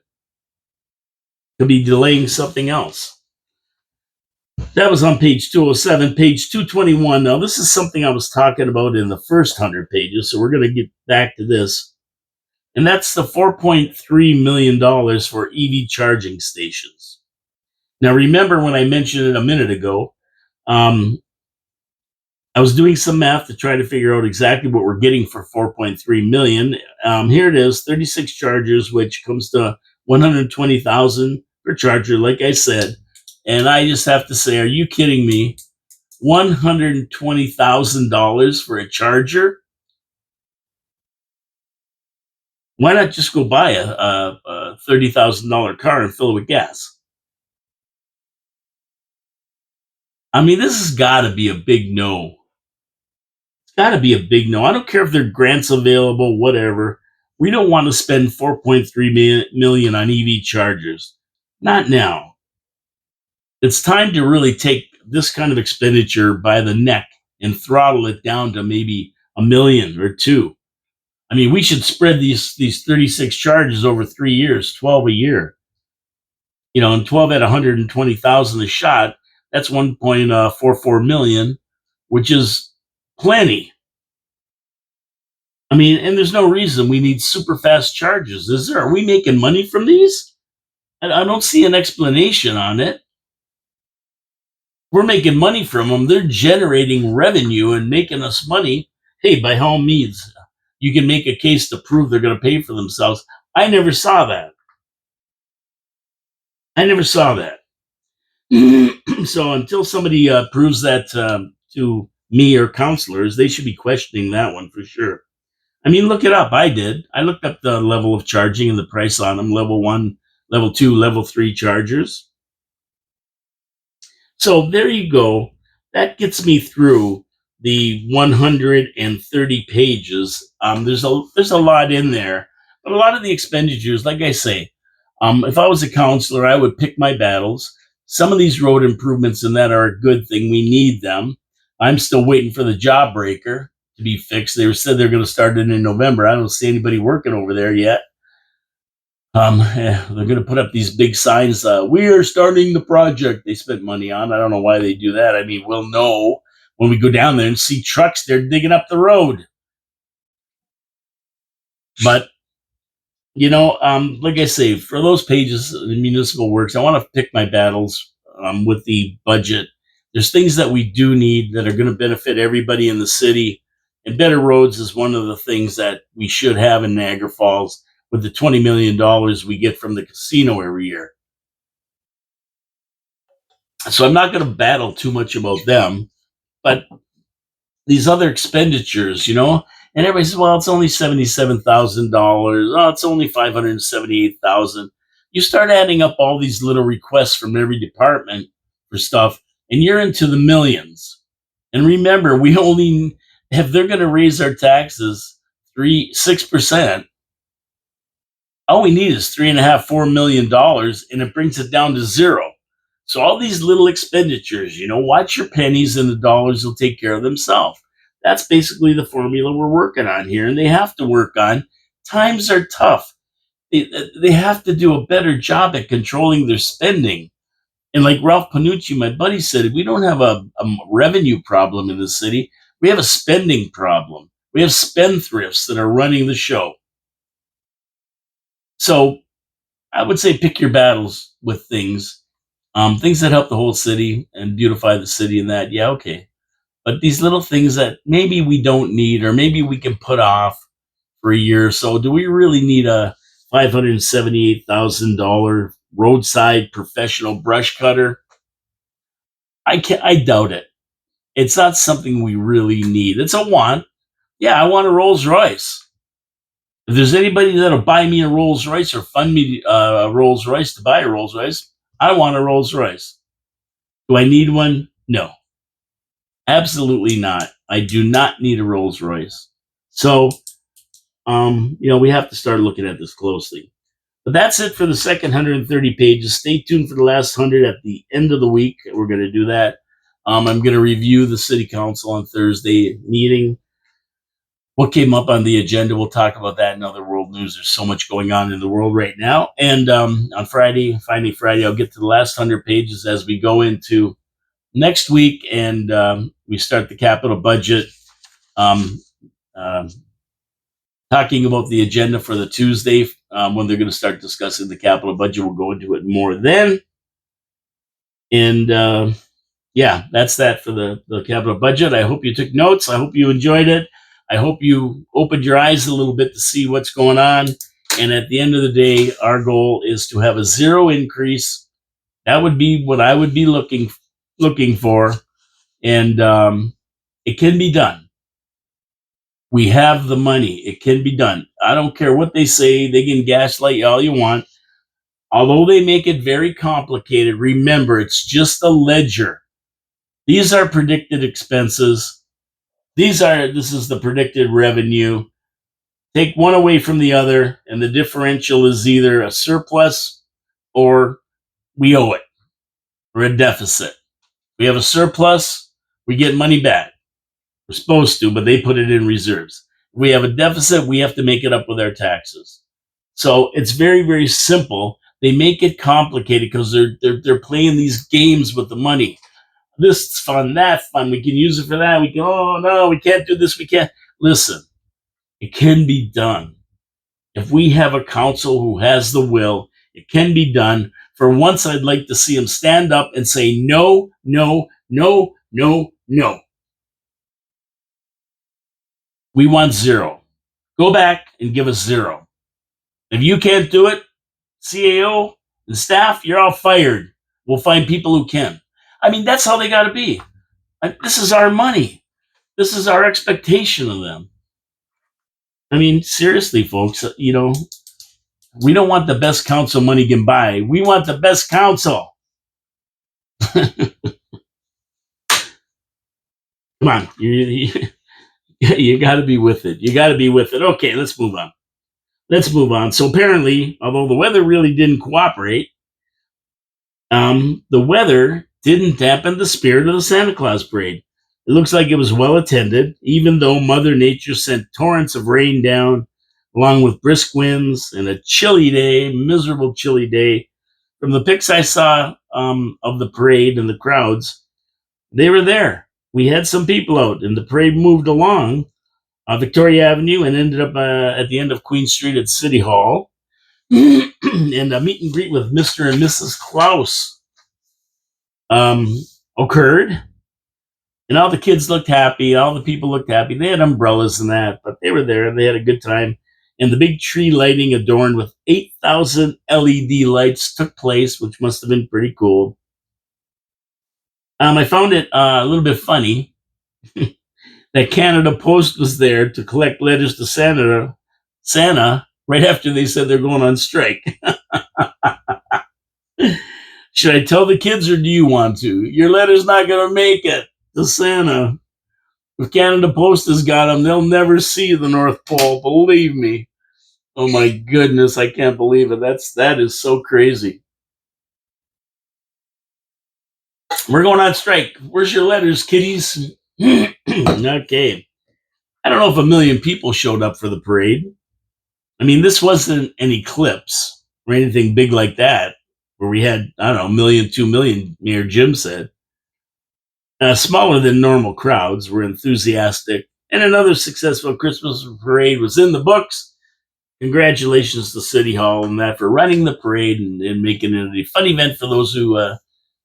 Could be delaying something else. That was on page 207. Page 221. Now, this is something I was talking about in the first 100 pages, so we're going to get back to this. And that's the $4.3 million for EV charging stations. Now, remember when I mentioned it a minute ago, I was doing some math to try to figure out exactly what we're getting for $4.3 million. Here it is, 36 chargers, which comes to $120,000 per charger, like I said. And I just have to say, are you kidding me? $120,000 for a charger? Why not just go buy a $30,000 car and fill it with gas? I mean, this has got to be a big no. It's got to be a big no. I don't care if there are grants available, whatever. We don't want to spend 4.3 million on EV chargers. Not now. It's time to really take this kind of expenditure by the neck and throttle it down to maybe a million or two. I mean, we should spread these 36 charges over 3 years, 12 a year. And 12 at 120,000 a shot, that's 1.44 million, which is plenty. I mean, and there's no reason we need super fast charges, is there? Are we making money from these? I don't see an explanation on it. We're making money from them. They're generating revenue and making us money. Hey, by all means, you can make a case to prove they're going to pay for themselves. I never saw that. I never saw that. So until somebody proves that to me or counselors, they should be questioning that one for sure. I mean, look it up. I did. I looked up the level of charging and the price on them: level one, level two, level three chargers. So there you go. That gets me through the 130 pages. There's a lot in there, but a lot of the expenditures, like I say, if I was a counselor, I would pick my battles. Some of these road improvements and that are a good thing. We need them. I'm still waiting for the jawbreaker to be fixed. They said they're going to start it in November. I don't see anybody working over there yet. They're going to put up these big signs. We are starting the project. They spent money on. I don't know why they do that. I mean, we'll know when we go down there and see trucks. They're digging up the road. But like I say, for those pages, the municipal works, I want to pick my battles with the budget. There's things that we do need that are going to benefit everybody in the city, and better roads is one of the things that we should have in Niagara Falls with the $20 million we get from the casino every year. So I'm not going to battle too much about them, but these other expenditures, and everybody says, well, it's only $77,000. Oh, it's only 578,000. You start adding up all these little requests from every department for stuff, and you're into the millions. And remember, we only, if they're going to raise our taxes 6%, all we need is $3.5–4 million, and it brings it down to zero. So all these little expenditures, watch your pennies and the dollars will take care of themselves. That's basically the formula we're working on here, and they have to work on. Times are tough. They have to do a better job at controlling their spending. And like Ralph Panucci, my buddy, said, we don't have a revenue problem in the city. We have a spending problem. We have spendthrifts that are running the show. So I would say pick your battles with things that help the whole city and beautify the city and that, yeah, okay. But these little things that maybe we don't need or maybe we can put off for a year or so, do we really need a $578,000 roadside professional brush cutter? I doubt it. It's not something we really need. It's a want. Yeah, I want a Rolls Royce. If there's anybody that'll buy me a Rolls Royce or fund me a Rolls Royce to buy a Rolls Royce, I want a Rolls Royce. Do I need one? No, absolutely not. I do not need a Rolls Royce. So, we have to start looking at this closely. But that's it for the second 130 pages. Stay tuned for the last 100 at the end of the week. We're going to do that. I'm going to review the city council on Thursday meeting. What came up on the agenda, we'll talk about that in other world news. There's so much going on in the world right now. And on Friday, I'll get to the last 100 pages as we go into next week and we start the capital budget. Talking about the agenda for the Tuesday when they're going to start discussing the capital budget. We'll go into it more then. And that's that for the capital budget. I hope you took notes. I hope you enjoyed it. I hope you opened your eyes a little bit to see what's going on. And at the end of the day, our goal is to have a zero increase. That would be what I would be looking for. And it can be done. We have the money. It can be done. I don't care what they say. They can gaslight you all you want. Although they make it very complicated, remember it's just a ledger. These are predicted expenses. This is the predicted revenue. Take one away from the other, and the differential is either a surplus or we owe it, or a deficit. We have a surplus, we get money back. We're supposed to, but they put it in reserves. If we have a deficit, we have to make it up with our taxes. So it's very, very simple. They make it complicated because they're playing these games with the money. This is fun, that's fun. We can use it for that. We can, oh no, we can't do this. We can't. Listen, it can be done. If we have a council who has the will, it can be done. For once, I'd like to see them stand up and say, no, no, no, no, no. We want zero. Go back and give us zero. If you can't do it, CAO and staff, you're all fired. We'll find people who can. I mean, that's how they got to be. This is our money. This is our expectation of them. I mean, seriously, folks, we don't want the best council money can buy. We want the best council. Come on. You got to be with it. You got to be with it. Okay, let's move on. So apparently, although the weather really didn't cooperate, the weather didn't dampen the spirit of the Santa Claus parade. It looks like it was well attended, even though Mother Nature sent torrents of rain down, along with brisk winds and a miserable chilly day. From the pics I saw of the parade and the crowds, they were there. We had some people out, and the parade moved along Victoria Avenue and ended up at the end of Queen Street at City Hall. And a meet and greet with Mr. and Mrs. Klaus occurred. And all the kids looked happy. All the people looked happy. They had umbrellas and that, but they were there. They had a good time. And the big tree lighting adorned with 8,000 LED lights took place, which must have been pretty cool. I found it a little bit funny that Canada Post was there to collect letters to Santa right after they said they're going on strike. Should I tell the kids or do you want to? Your letter's not going to make it to Santa. If Canada Post has got them, they'll never see the North Pole. Believe me. Oh my goodness, I can't believe it. That is so crazy. We're going on strike. Where's your letters, kiddies? Okay. I don't know if 1 million people showed up for the parade. I mean, this wasn't an eclipse or anything big like that, where we had, I don't know, 1 million, 2 million, Mayor Jim said. Smaller than normal crowds were enthusiastic, and another successful Christmas parade was in the books. Congratulations to City Hall and that for running the parade and making it a fun event for those who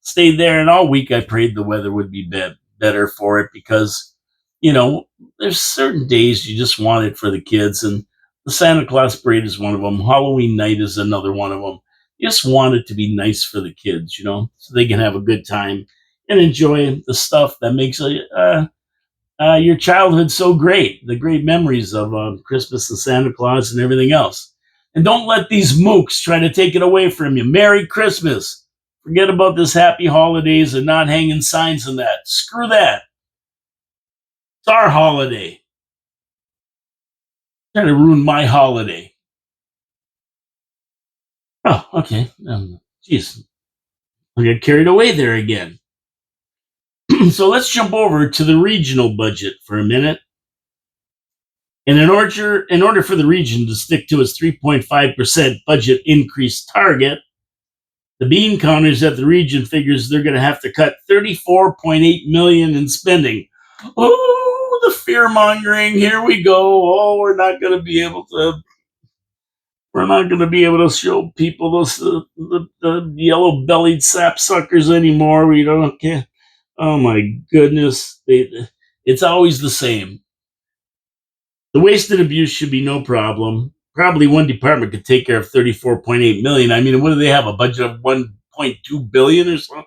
stayed there. And all week I prayed the weather would be better for it because, there's certain days you just want it for the kids. And the Santa Claus parade is one of them. Halloween night is another one of them. You just want it to be nice for the kids, so they can have a good time and enjoy the stuff that makes your childhood so great, the great memories of Christmas and Santa Claus and everything else. And don't let these mooks try to take it away from you. Merry Christmas. Forget about this happy holidays and not hanging signs and that. Screw that. It's our holiday. Trying to ruin my holiday. Oh, okay. Geez. I got carried away there again. So let's jump over to the regional budget for a minute. And in order for the region to stick to its 3.5% budget increase target, the bean counters at the region figures they're going to have to cut $34.8 million in spending. Oh, the fear mongering! Here we go. Oh, we're not going to be able to show people those the yellow bellied sapsuckers anymore. We don't care. Oh my goodness. It's always the same. The waste and abuse should be no problem. Probably one department could take care of $34.8 million. I mean, what do they have? A budget of $1.2 billion or something?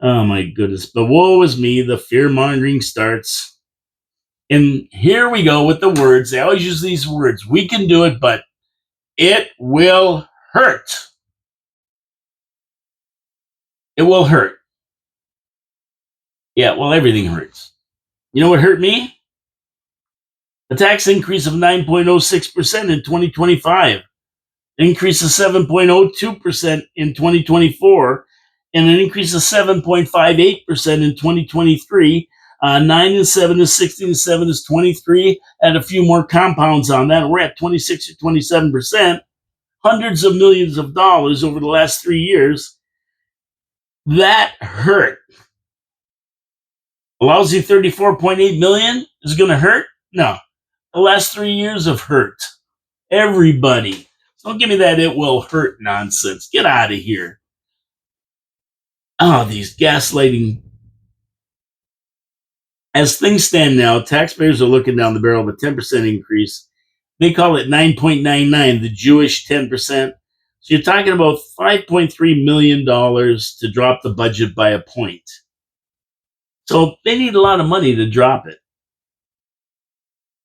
Oh my goodness. But woe is me, the fear mongering starts. And here we go with the words. They always use these words. We can do it, but it will hurt. It will hurt. Yeah, well, everything hurts. You know what hurt me? A tax increase of 9.06% in 2025, an increase of 7.02% in 2024, and an increase of 7.58% in 2023. 9 and 7 is 16 and 7 is 23. Add a few more compounds on that. We're at 26 or 27%. Hundreds of millions of dollars over the last 3 years. That hurt. A lousy 34.8 million is going to hurt? No. The last 3 years have hurt. Everybody. Don't give me that it will hurt nonsense. Get out of here. Oh, these gaslighting. As things stand now, taxpayers are looking down the barrel of a 10% increase. They call it 9.99, the Jewish 10%. So you're talking about $5.3 million to drop the budget by a point. So they need a lot of money to drop it.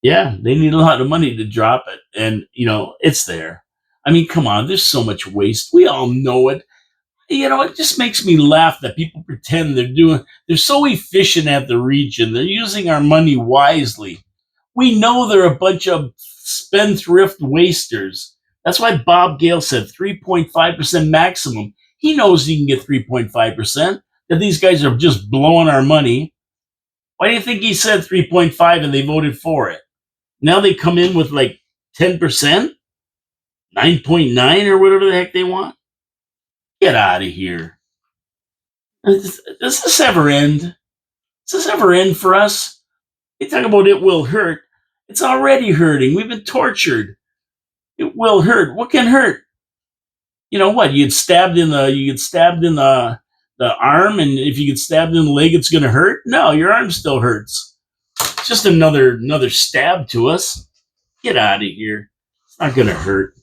Yeah, they need a lot of money to drop it. And, it's there. I mean, come on, there's so much waste. We all know it. It just makes me laugh that people pretend they're so efficient at the region. They're using our money wisely. We know they're a bunch of spendthrift wasters. That's why Bob Gale said 3.5% maximum. He knows he can get 3.5%, that these guys are just blowing our money. Why do you think he said 3.5 and they voted for it? Now they come in with like 10%, 9.9 or whatever the heck they want. Get out of here. Does this ever end? Does this ever end for us? They talk about it will hurt. It's already hurting. We've been tortured. It will hurt. What can hurt? You know what? You get stabbed in the arm, and if you get stabbed in the leg, it's going to hurt. No, your arm still hurts. It's just another stab to us. Get out of here. It's not going to hurt.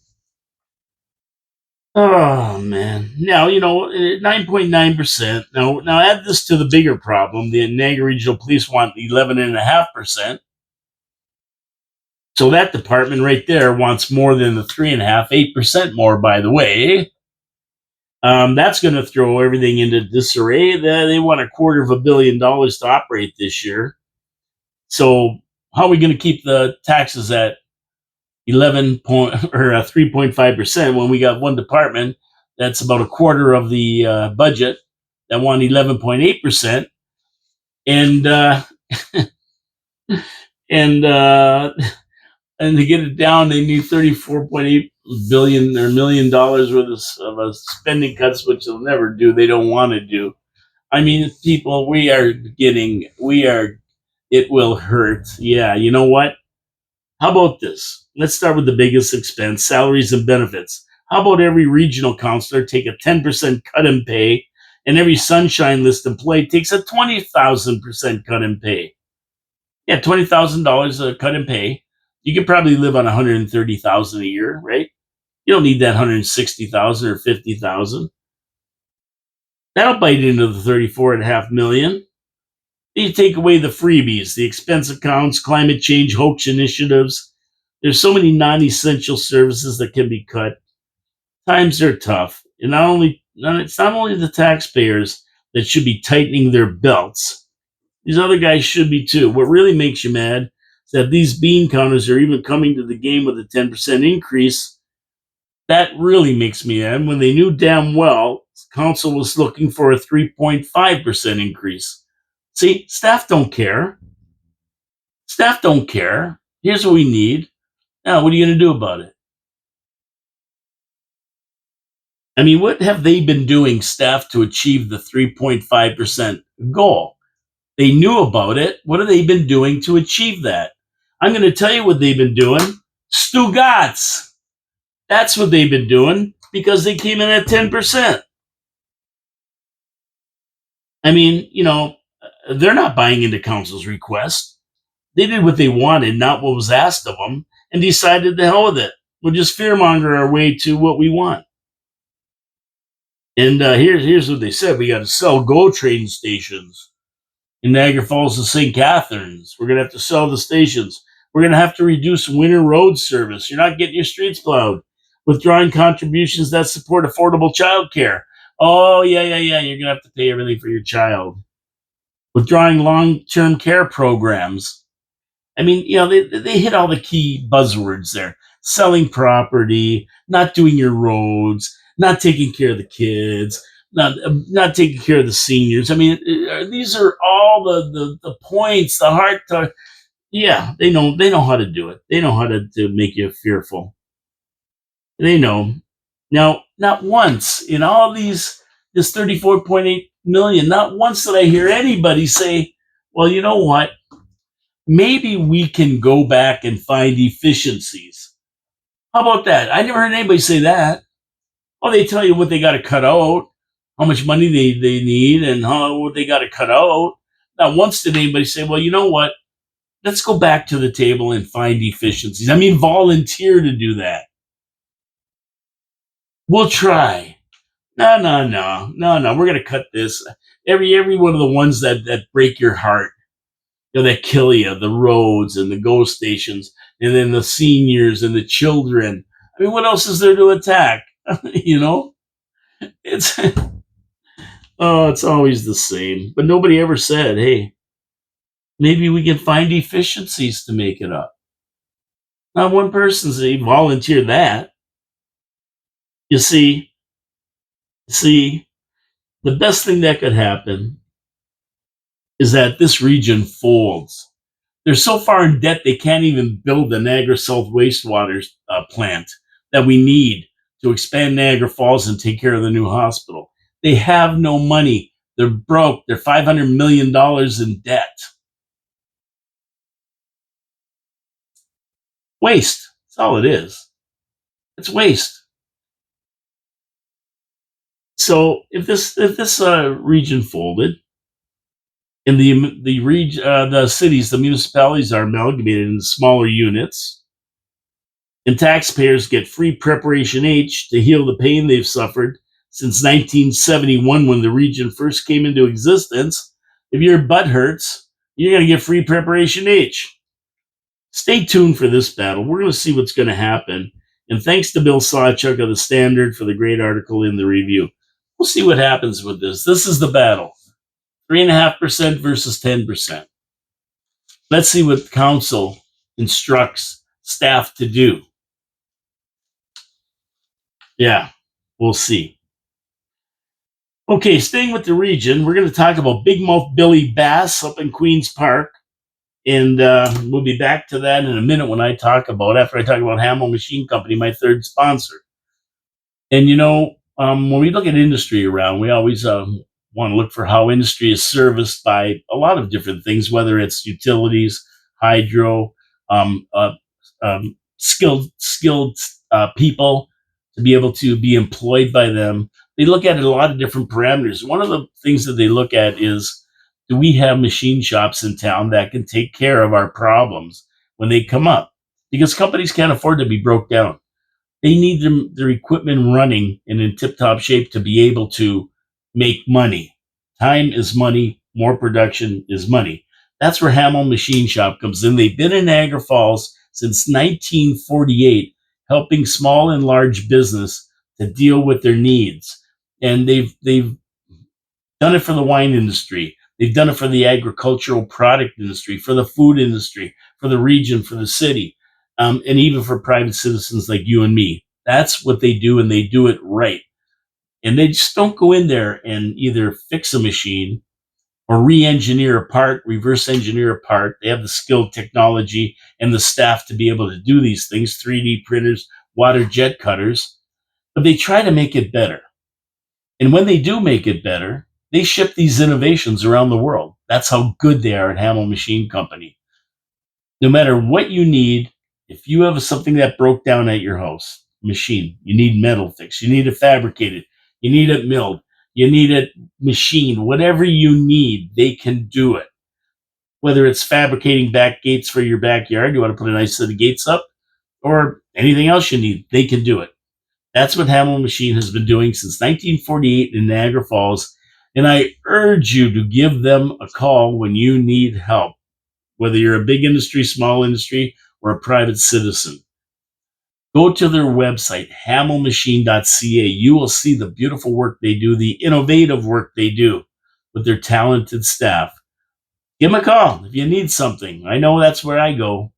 Oh man! Now 9.9%. Now add this to the bigger problem. The Niagara Regional Police want 11.5%. So that department right there wants more than the 3.5%, 8% more. By the way, that's going to throw everything into disarray. They want $250 million to operate this year. So how are we going to keep the taxes at 3.5% when we got one department that's about a quarter of the budget that want 11.8%, and and to get it down, they need 34.8 billion or $1 million worth of spending cuts, which they'll never do. They don't want to do. I mean, people, it will hurt. Yeah, you know what? How about this? Let's start with the biggest expense, salaries and benefits. How about every regional counselor take a 10% cut in pay, and every Sunshine List employee takes a 20,000% cut in pay? Yeah, $20,000 a cut in pay. You could probably live on 130,000 a year, right? You don't need that 160,000 or 50,000. That'll bite into the 34.5 million. You take away the freebies, the expense accounts, climate change hoax initiatives. There's so many non-essential services that can be cut. Times are tough. And it's not only the taxpayers that should be tightening their belts. These other guys should be too. What really makes you mad is that these bean counters are even coming to the game with a 10% increase. That really makes me mad when they knew damn well council was looking for a 3.5% increase. See, staff don't care. Staff don't care. Here's what we need. Now, what are you going to do about it? I mean, what have they been doing, staff, to achieve the 3.5% goal? They knew about it. What have they been doing to achieve that? I'm going to tell you what they've been doing. Stugotz. That's what they've been doing because they came in at 10%. I mean, they're not buying into council's request. They did what they wanted, not what was asked of them, and decided to hell with it. We'll just fearmonger our way to what we want. And here's what they said: we got to sell GO train stations. in Niagara Falls and St. Catharines. We're going to have to sell the stations. We're going to have to reduce winter road service. You're not getting your streets plowed. Withdrawing contributions that support affordable childcare. Oh, yeah. You're going to have to pay everything for your child. Withdrawing long-term care programs. I mean, they hit all the key buzzwords there. Selling property, not doing your roads, not taking care of the kids, not taking care of the seniors. I mean, these are all the points, the heart. Yeah, they know how to do it. They know how to make you fearful. They know. Now, not once in all this 34.8 million, not once did I hear anybody say, well, you know what? Maybe we can go back and find efficiencies. How about that? I never heard anybody say that. Oh, they tell you what they got to cut out, how much money they need, and what they got to cut out. Not once did anybody say, well, you know what? Let's go back to the table and find efficiencies. I mean, volunteer to do that. We'll try. No. We're going to cut this. Every one of the ones that break your heart, that kill you, the roads and the GO stations, and then the seniors and the children. I mean, what else is there to attack? It's oh, it's always the same. But nobody ever said, hey, maybe we can find efficiencies to make it up. Not one person's volunteered that. You see, the best thing that could happen is that this region folds. They're so far in debt they can't even build the Niagara South wastewater plant that we need to expand Niagara Falls and take care of the new hospital. They have no money. They're broke. They're $500 million in debt. Waste. That's all it is. It's waste. So if this region folded, and the cities, the municipalities are amalgamated into smaller units, and taxpayers get free Preparation H to heal the pain they've suffered since 1971 when the region first came into existence. If your butt hurts, you're going to get free Preparation H. Stay tuned for this battle. We're going to see what's going to happen. And thanks to Bill Sawchuk of the Standard for the great article in the review. We'll see what happens with this. This is the battle. 3.5% versus 10%. Let's see what council instructs staff to do. Yeah, we'll see. Okay, staying with the region, we're going to talk about Big Mouth Billy Bass up in Queen's Park. And we'll be back to that in a minute after I talk about Hamel Machine Company, my third sponsor. And when we look at industry around, we always want to look for how industry is serviced by a lot of different things, whether it's utilities, hydro, skilled people to be able to be employed by them. They look at a lot of different parameters. One of the things that they look at is, do we have machine shops in town that can take care of our problems when they come up? Because companies can't afford to be broke down. They need their equipment running and in tip-top shape to be able to make money. Time is money. More production is money. That's where Hamel Machine Shop comes in. They've been in Niagara Falls since 1948, helping small and large business to deal with their needs. And they've done it for the wine industry. They've done it for the agricultural product industry, for the food industry, for the region, for the city, and even for private citizens like you and me. That's what they do, and they do it right. And they just don't go in there and either fix a machine or re-engineer a part, reverse engineer a part. They have the skilled technology and the staff to be able to do these things, 3D printers, water jet cutters, but they try to make it better. And when they do make it better, they ship these innovations around the world. That's how good they are at Hamel Machine Company. No matter what you need, if you have something that broke down at your house, machine, you need metal fixed, you need it fabricated, you need it milled, you need it machined, whatever you need, they can do it. Whether it's fabricating back gates for your backyard, you want to put a nice set of gates up, or anything else you need, they can do it. That's what Hamel Machine has been doing since 1948 in Niagara Falls. And I urge you to give them a call when you need help, whether you're a big industry, small industry, or a private citizen. Go to their website, hamillmachine.ca. You will see the beautiful work they do, the innovative work they do with their talented staff. Give them a call if you need something. I know that's where I go.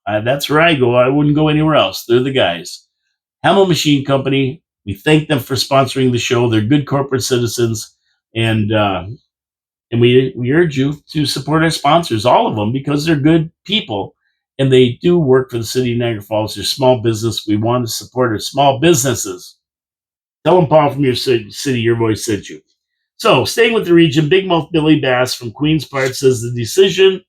That's where I go. I wouldn't go anywhere else. They're the guys. Hamill Machine Company. We thank them for sponsoring the show. They're good corporate citizens, and we urge you to support our sponsors, all of them, because they're good people and they do work for the city of Niagara Falls. They're small business. We want to support our small businesses. Tell them Paul from your city, your voice sent you. So, staying with the region, Big Mouth Billy Bass from Queen's Park says the decision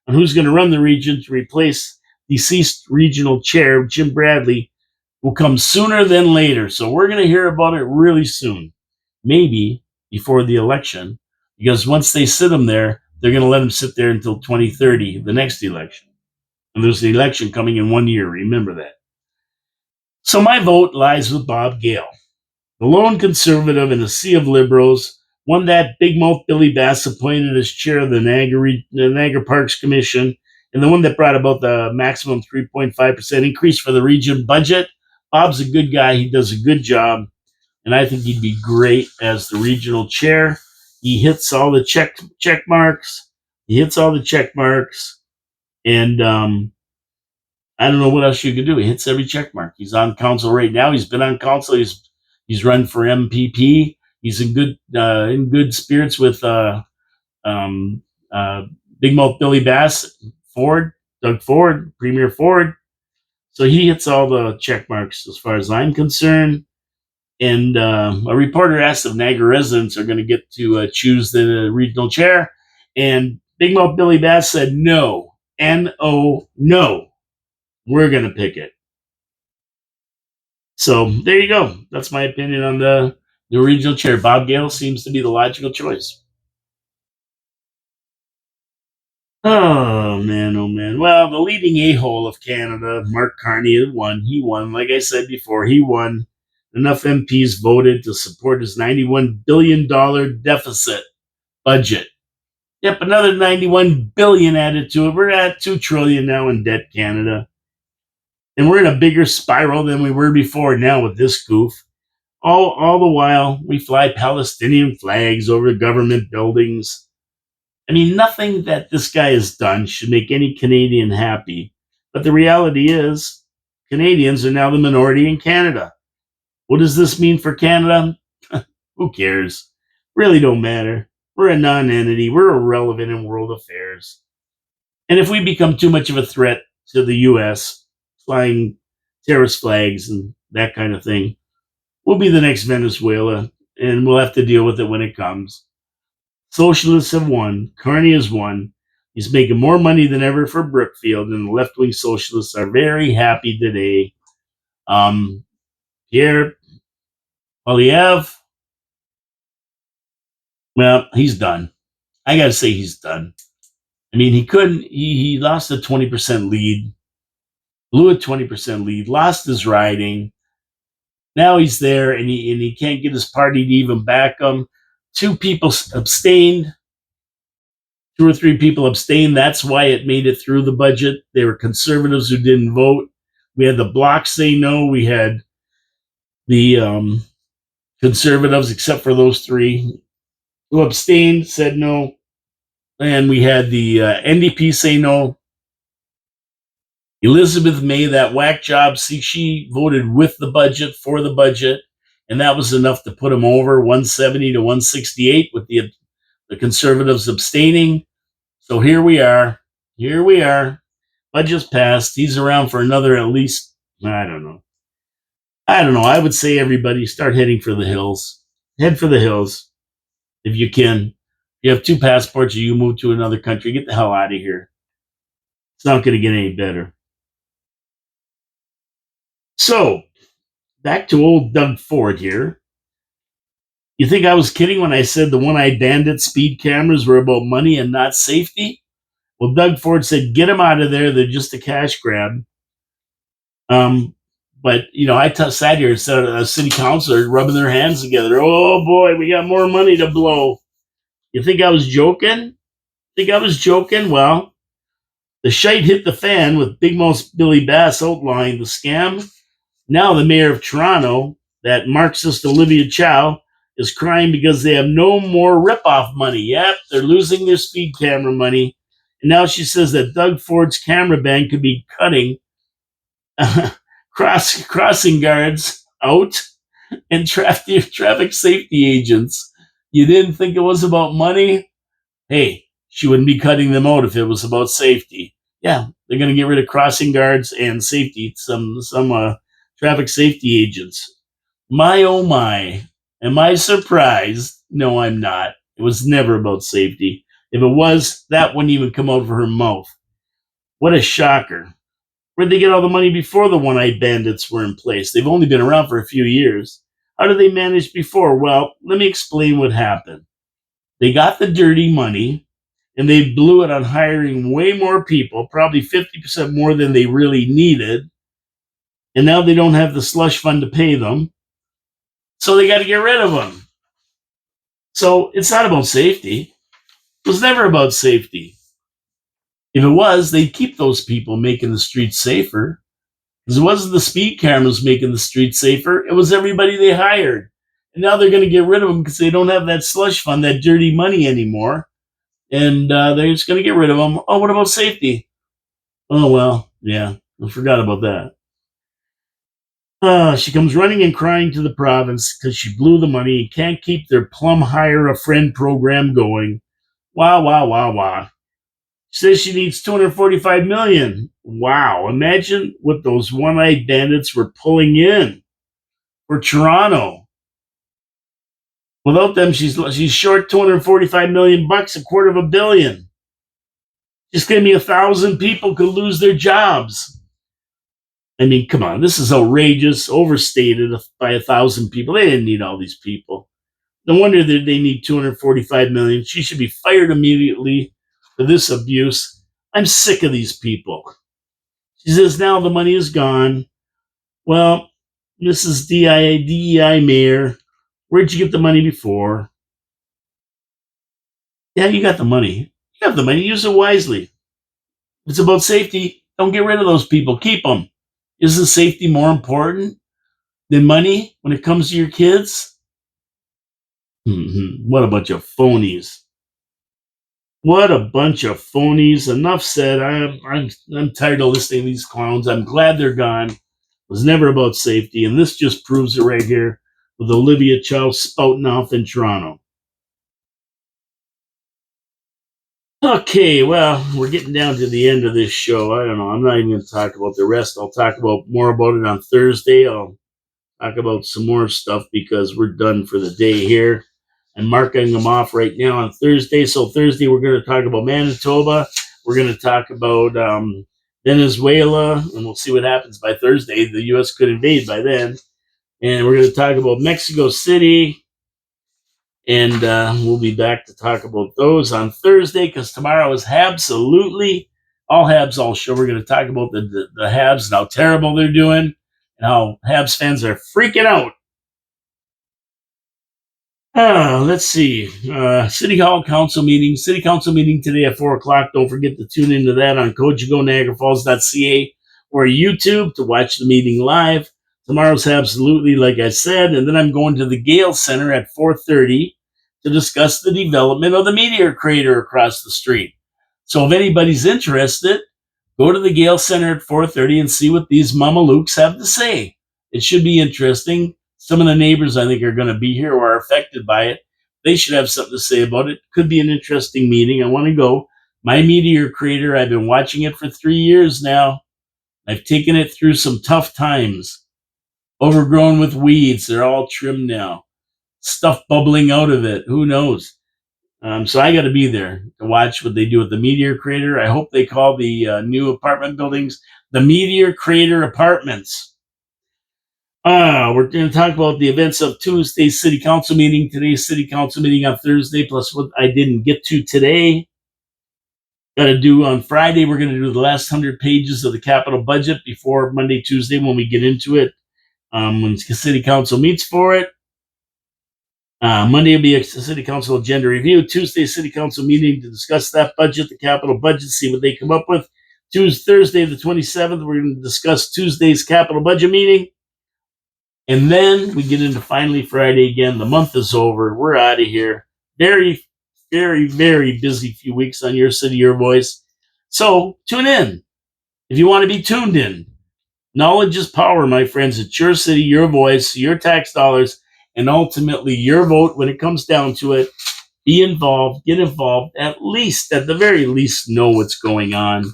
on who's going to run the region to replace deceased regional chair Jim Bradley will come sooner than later. So, we're going to hear about it really soon, maybe before the election, because once they sit him there, they're going to let him sit there until 2030, the next election. And there's an election coming in 1 year. Remember that. So, my vote lies with Bob Gale, the lone conservative in a sea of liberals, one that Big Mouth Billy Bass appointed as chair of the Niagara Parks Commission, and the one that brought about the maximum 3.5% increase for the region budget. Bob's a good guy. He does a good job, and I think he'd be great as the regional chair. He hits all the check marks. And I don't know what else you could do. He hits every check mark. He's on council right now. He's been on council. He's run for MPP. He's in good spirits with Big Mouth Billy Bass, Doug Ford, Premier Ford. So he hits all the check marks as far as I'm concerned. And a reporter asked if Niagara residents are going to get to choose the regional chair. And Big Mouth Billy Bass said no. N-O, no. We're going to pick it. So there you go. That's my opinion on the regional chair. Bob Gale seems to be the logical choice. Oh man. Well, the leading a-hole of Canada, Mark Carney, won. He won. Like I said before, he won. Enough MPs voted to support his $91 billion deficit budget. Yep, another $91 billion added to it. We're at $2 trillion now in debt, Canada. And we're in a bigger spiral than we were before now with this goof. All the while, we fly Palestinian flags over government buildings. I mean, nothing that this guy has done should make any Canadian happy. But the reality is, Canadians are now the minority in Canada. What does this mean for Canada? Who cares? Really don't matter. We're a non-entity. We're irrelevant in world affairs. And if we become too much of a threat to the U.S., flying terrorist flags and that kind of thing, we'll be the next Venezuela, and we'll have to deal with it when it comes. Socialists have won. Carney has won. He's making more money than ever for Brookfield, and the left-wing socialists are very happy today. Pierre Poilievre, well, he's done. I got to say he's done. I mean, he lost a 20% lead, blew a 20% lead, lost his riding. Now he's there, and he can't get his party to even back him. 2 people abstained. 2 or 3 people abstained. That's why it made it through the budget. They were conservatives who didn't vote. We had the Bloc say no. We had the conservatives, except for those 3 who abstained, said no. And we had the NDP say no. Elizabeth May, that whack job, she voted with the budget, for the budget, and that was enough to put him over 170 to 168 with the conservatives abstaining. So here we are. Budget's passed. He's around for another at least, I don't know. I would say everybody start heading for the hills. Head for the hills if you can. You have 2 passports or you move to another country. Get the hell out of here. It's not going to get any better. So, back to old Doug Ford here. You think I was kidding when I said the one-eyed bandit speed cameras were about money and not safety? Well, Doug Ford said, get them out of there. They're just a cash grab. But, I sat here and said a city councilor rubbing their hands together. Oh, boy, we got more money to blow. You think I was joking? Think I was joking? Well, the shite hit the fan with Big Mouth Billy Bass outlining the scam. Now the mayor of Toronto, that Marxist Olivia Chow, is crying because they have no more ripoff money. Yep, they're losing their speed camera money. And now she says that Doug Ford's camera ban could be cutting crossing guards out and traffic safety agents. You didn't think it was about money? Hey, she wouldn't be cutting them out if it was about safety. Yeah, they're going to get rid of crossing guards and safety, some traffic safety agents. My oh my, am I surprised? No, I'm not. It was never about safety. If it was, that wouldn't even come out of her mouth. What a shocker. Where'd they get all the money before the one-eyed bandits were in place? They've only been around for a few years. How did they manage before? Well, let me explain what happened. They got the dirty money and they blew it on hiring way more people, probably 50% more than they really needed. And now they don't have the slush fund to pay them. So they got to get rid of them. So it's not about safety. It was never about safety. If it was, they'd keep those people making the streets safer. Because it wasn't the speed cameras making the streets safer. It was everybody they hired. And now they're going to get rid of them because they don't have that slush fund, that dirty money anymore. And they're just going to get rid of them. Oh, what about safety? Oh, well, yeah, I forgot about that. She comes running and crying to the province because she blew the money and can't keep their plum hire a friend program going. Wow, wow, wow, wow. She says she needs $245 million. Wow, imagine what those one-eyed bandits were pulling in for Toronto. Without them, she's short $245 million, $250 million. Just give me 1,000 people could lose their jobs. I mean, come on, this is outrageous, overstated by 1,000 people. They didn't need all these people. No wonder that they need $245 million. She should be fired immediately for this abuse. I'm sick of these people. She says now the money is gone. Well, Mrs. DEI mayor, where'd you get the money before? Yeah, you got the money. You have the money. Use it wisely. If it's about safety, don't get rid of those people. Keep them. Isn't safety more important than money when it comes to your kids? What a bunch of phonies. What a bunch of phonies. Enough said. I'm tired of listening to these clowns. I'm glad they're gone. It was never about safety, and this just proves it right here with Olivia Chow spouting off in Toronto. Okay, well, we're getting down to the end of this show. I don't know. I'm not even going to talk about the rest. I'll talk about more about it on Thursday. I'll talk about some more stuff because we're done for the day here. I'm marking them off right now on Thursday. So Thursday, we're going to talk about Manitoba. We're going to talk about Venezuela, and we'll see what happens by Thursday. The U.S. could invade by then. And we're going to talk about Mexico City. And we'll be back to talk about those on Thursday because tomorrow is Habs-absolutely all Habs all show. We're going to talk about the Habs and how terrible they're doing and how Habs fans are freaking out. Let's see. City Council meeting today at 4 o'clock. Don't forget to tune into that on CogecoNiagaraFalls.ca or YouTube to watch the meeting live. Tomorrow's Habs-absolutely, like I said, and then I'm going to the Gale Center at 4:30 to discuss the development of the meteor crater across the street. So if anybody's interested, go to the Gale Center at 4:30 and see what these mamalukes have to say. It should be interesting. Some of the neighbors, I think, are going to be here or are affected by it. They should have something to say about it. Could be an interesting meeting. I want to go. My meteor crater, I've been watching it for 3 years now. I've taken it through some tough times. Overgrown with weeds. They're all trimmed now. Stuff bubbling out of it. Who knows? So I got to be there to watch what they do with the meteor crater. I hope they call the new apartment buildings the Meteor Crater Apartments. We're going to talk about the events of Tuesday's City Council meeting, today's City Council meeting on Thursday, plus what I didn't get to today. Got to do on Friday, we're going to do the last 100 pages of the capital budget before Monday, Tuesday when we get into it. When City Council meets for it. Monday will be a city council agenda review. Tuesday, city council meeting to discuss that budget, the capital budget, see what they come up with. Thursday, the 27th, we're going to discuss Tuesday's capital budget meeting. And then we get into finally Friday again. The month is over. We're out of here. Very, very, very busy few weeks on Your City, Your Voice. So tune in if you want to be tuned in. Knowledge is power, my friends. It's your city, your voice, your tax dollars, and ultimately your vote when it comes down to it. Be involved, get involved, at the very least, know what's going on.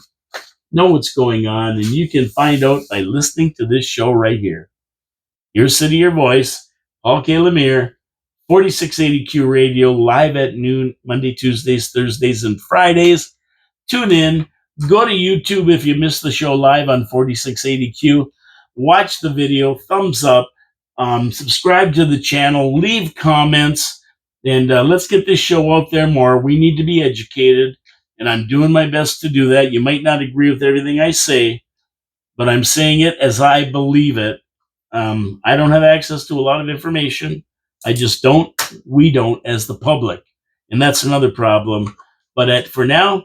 Know what's going on, and you can find out by listening to this show right here. Your City, Your Voice, Paul K. Lemire, 4680Q Radio, live at noon, Monday, Tuesdays, Thursdays, and Fridays. Tune in. Go to YouTube if you missed the show live on 4680Q. Watch the video, thumbs up, subscribe to the channel, leave comments, and let's get this show out there more. We need to be educated, and I'm doing my best to do that. You might not agree with everything I say, but I'm saying it as I believe it. I don't have access to a lot of information. I just don't. We don't as the public. And that's another problem. But for now,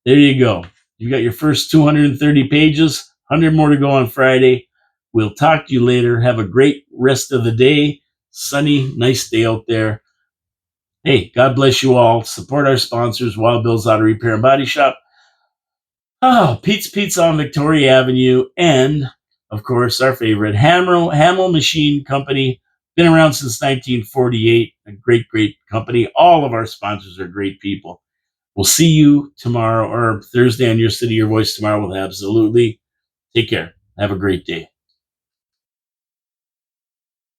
there you go. You got your first 230 pages, 100 more to go on Friday. We'll talk to you later. Have a great rest of the day. Sunny, nice day out there. Hey, God bless you all. Support our sponsors, Wild Bill's Auto Repair and Body Shop. Pete's Pizza on Victoria Avenue, and of course, our favorite Hamel Machine Company. Been around since 1948. A great, great company. All of our sponsors are great people. We'll see you tomorrow or Thursday on Your City, Your Voice tomorrow with Absolutely. Take care. Have a great day.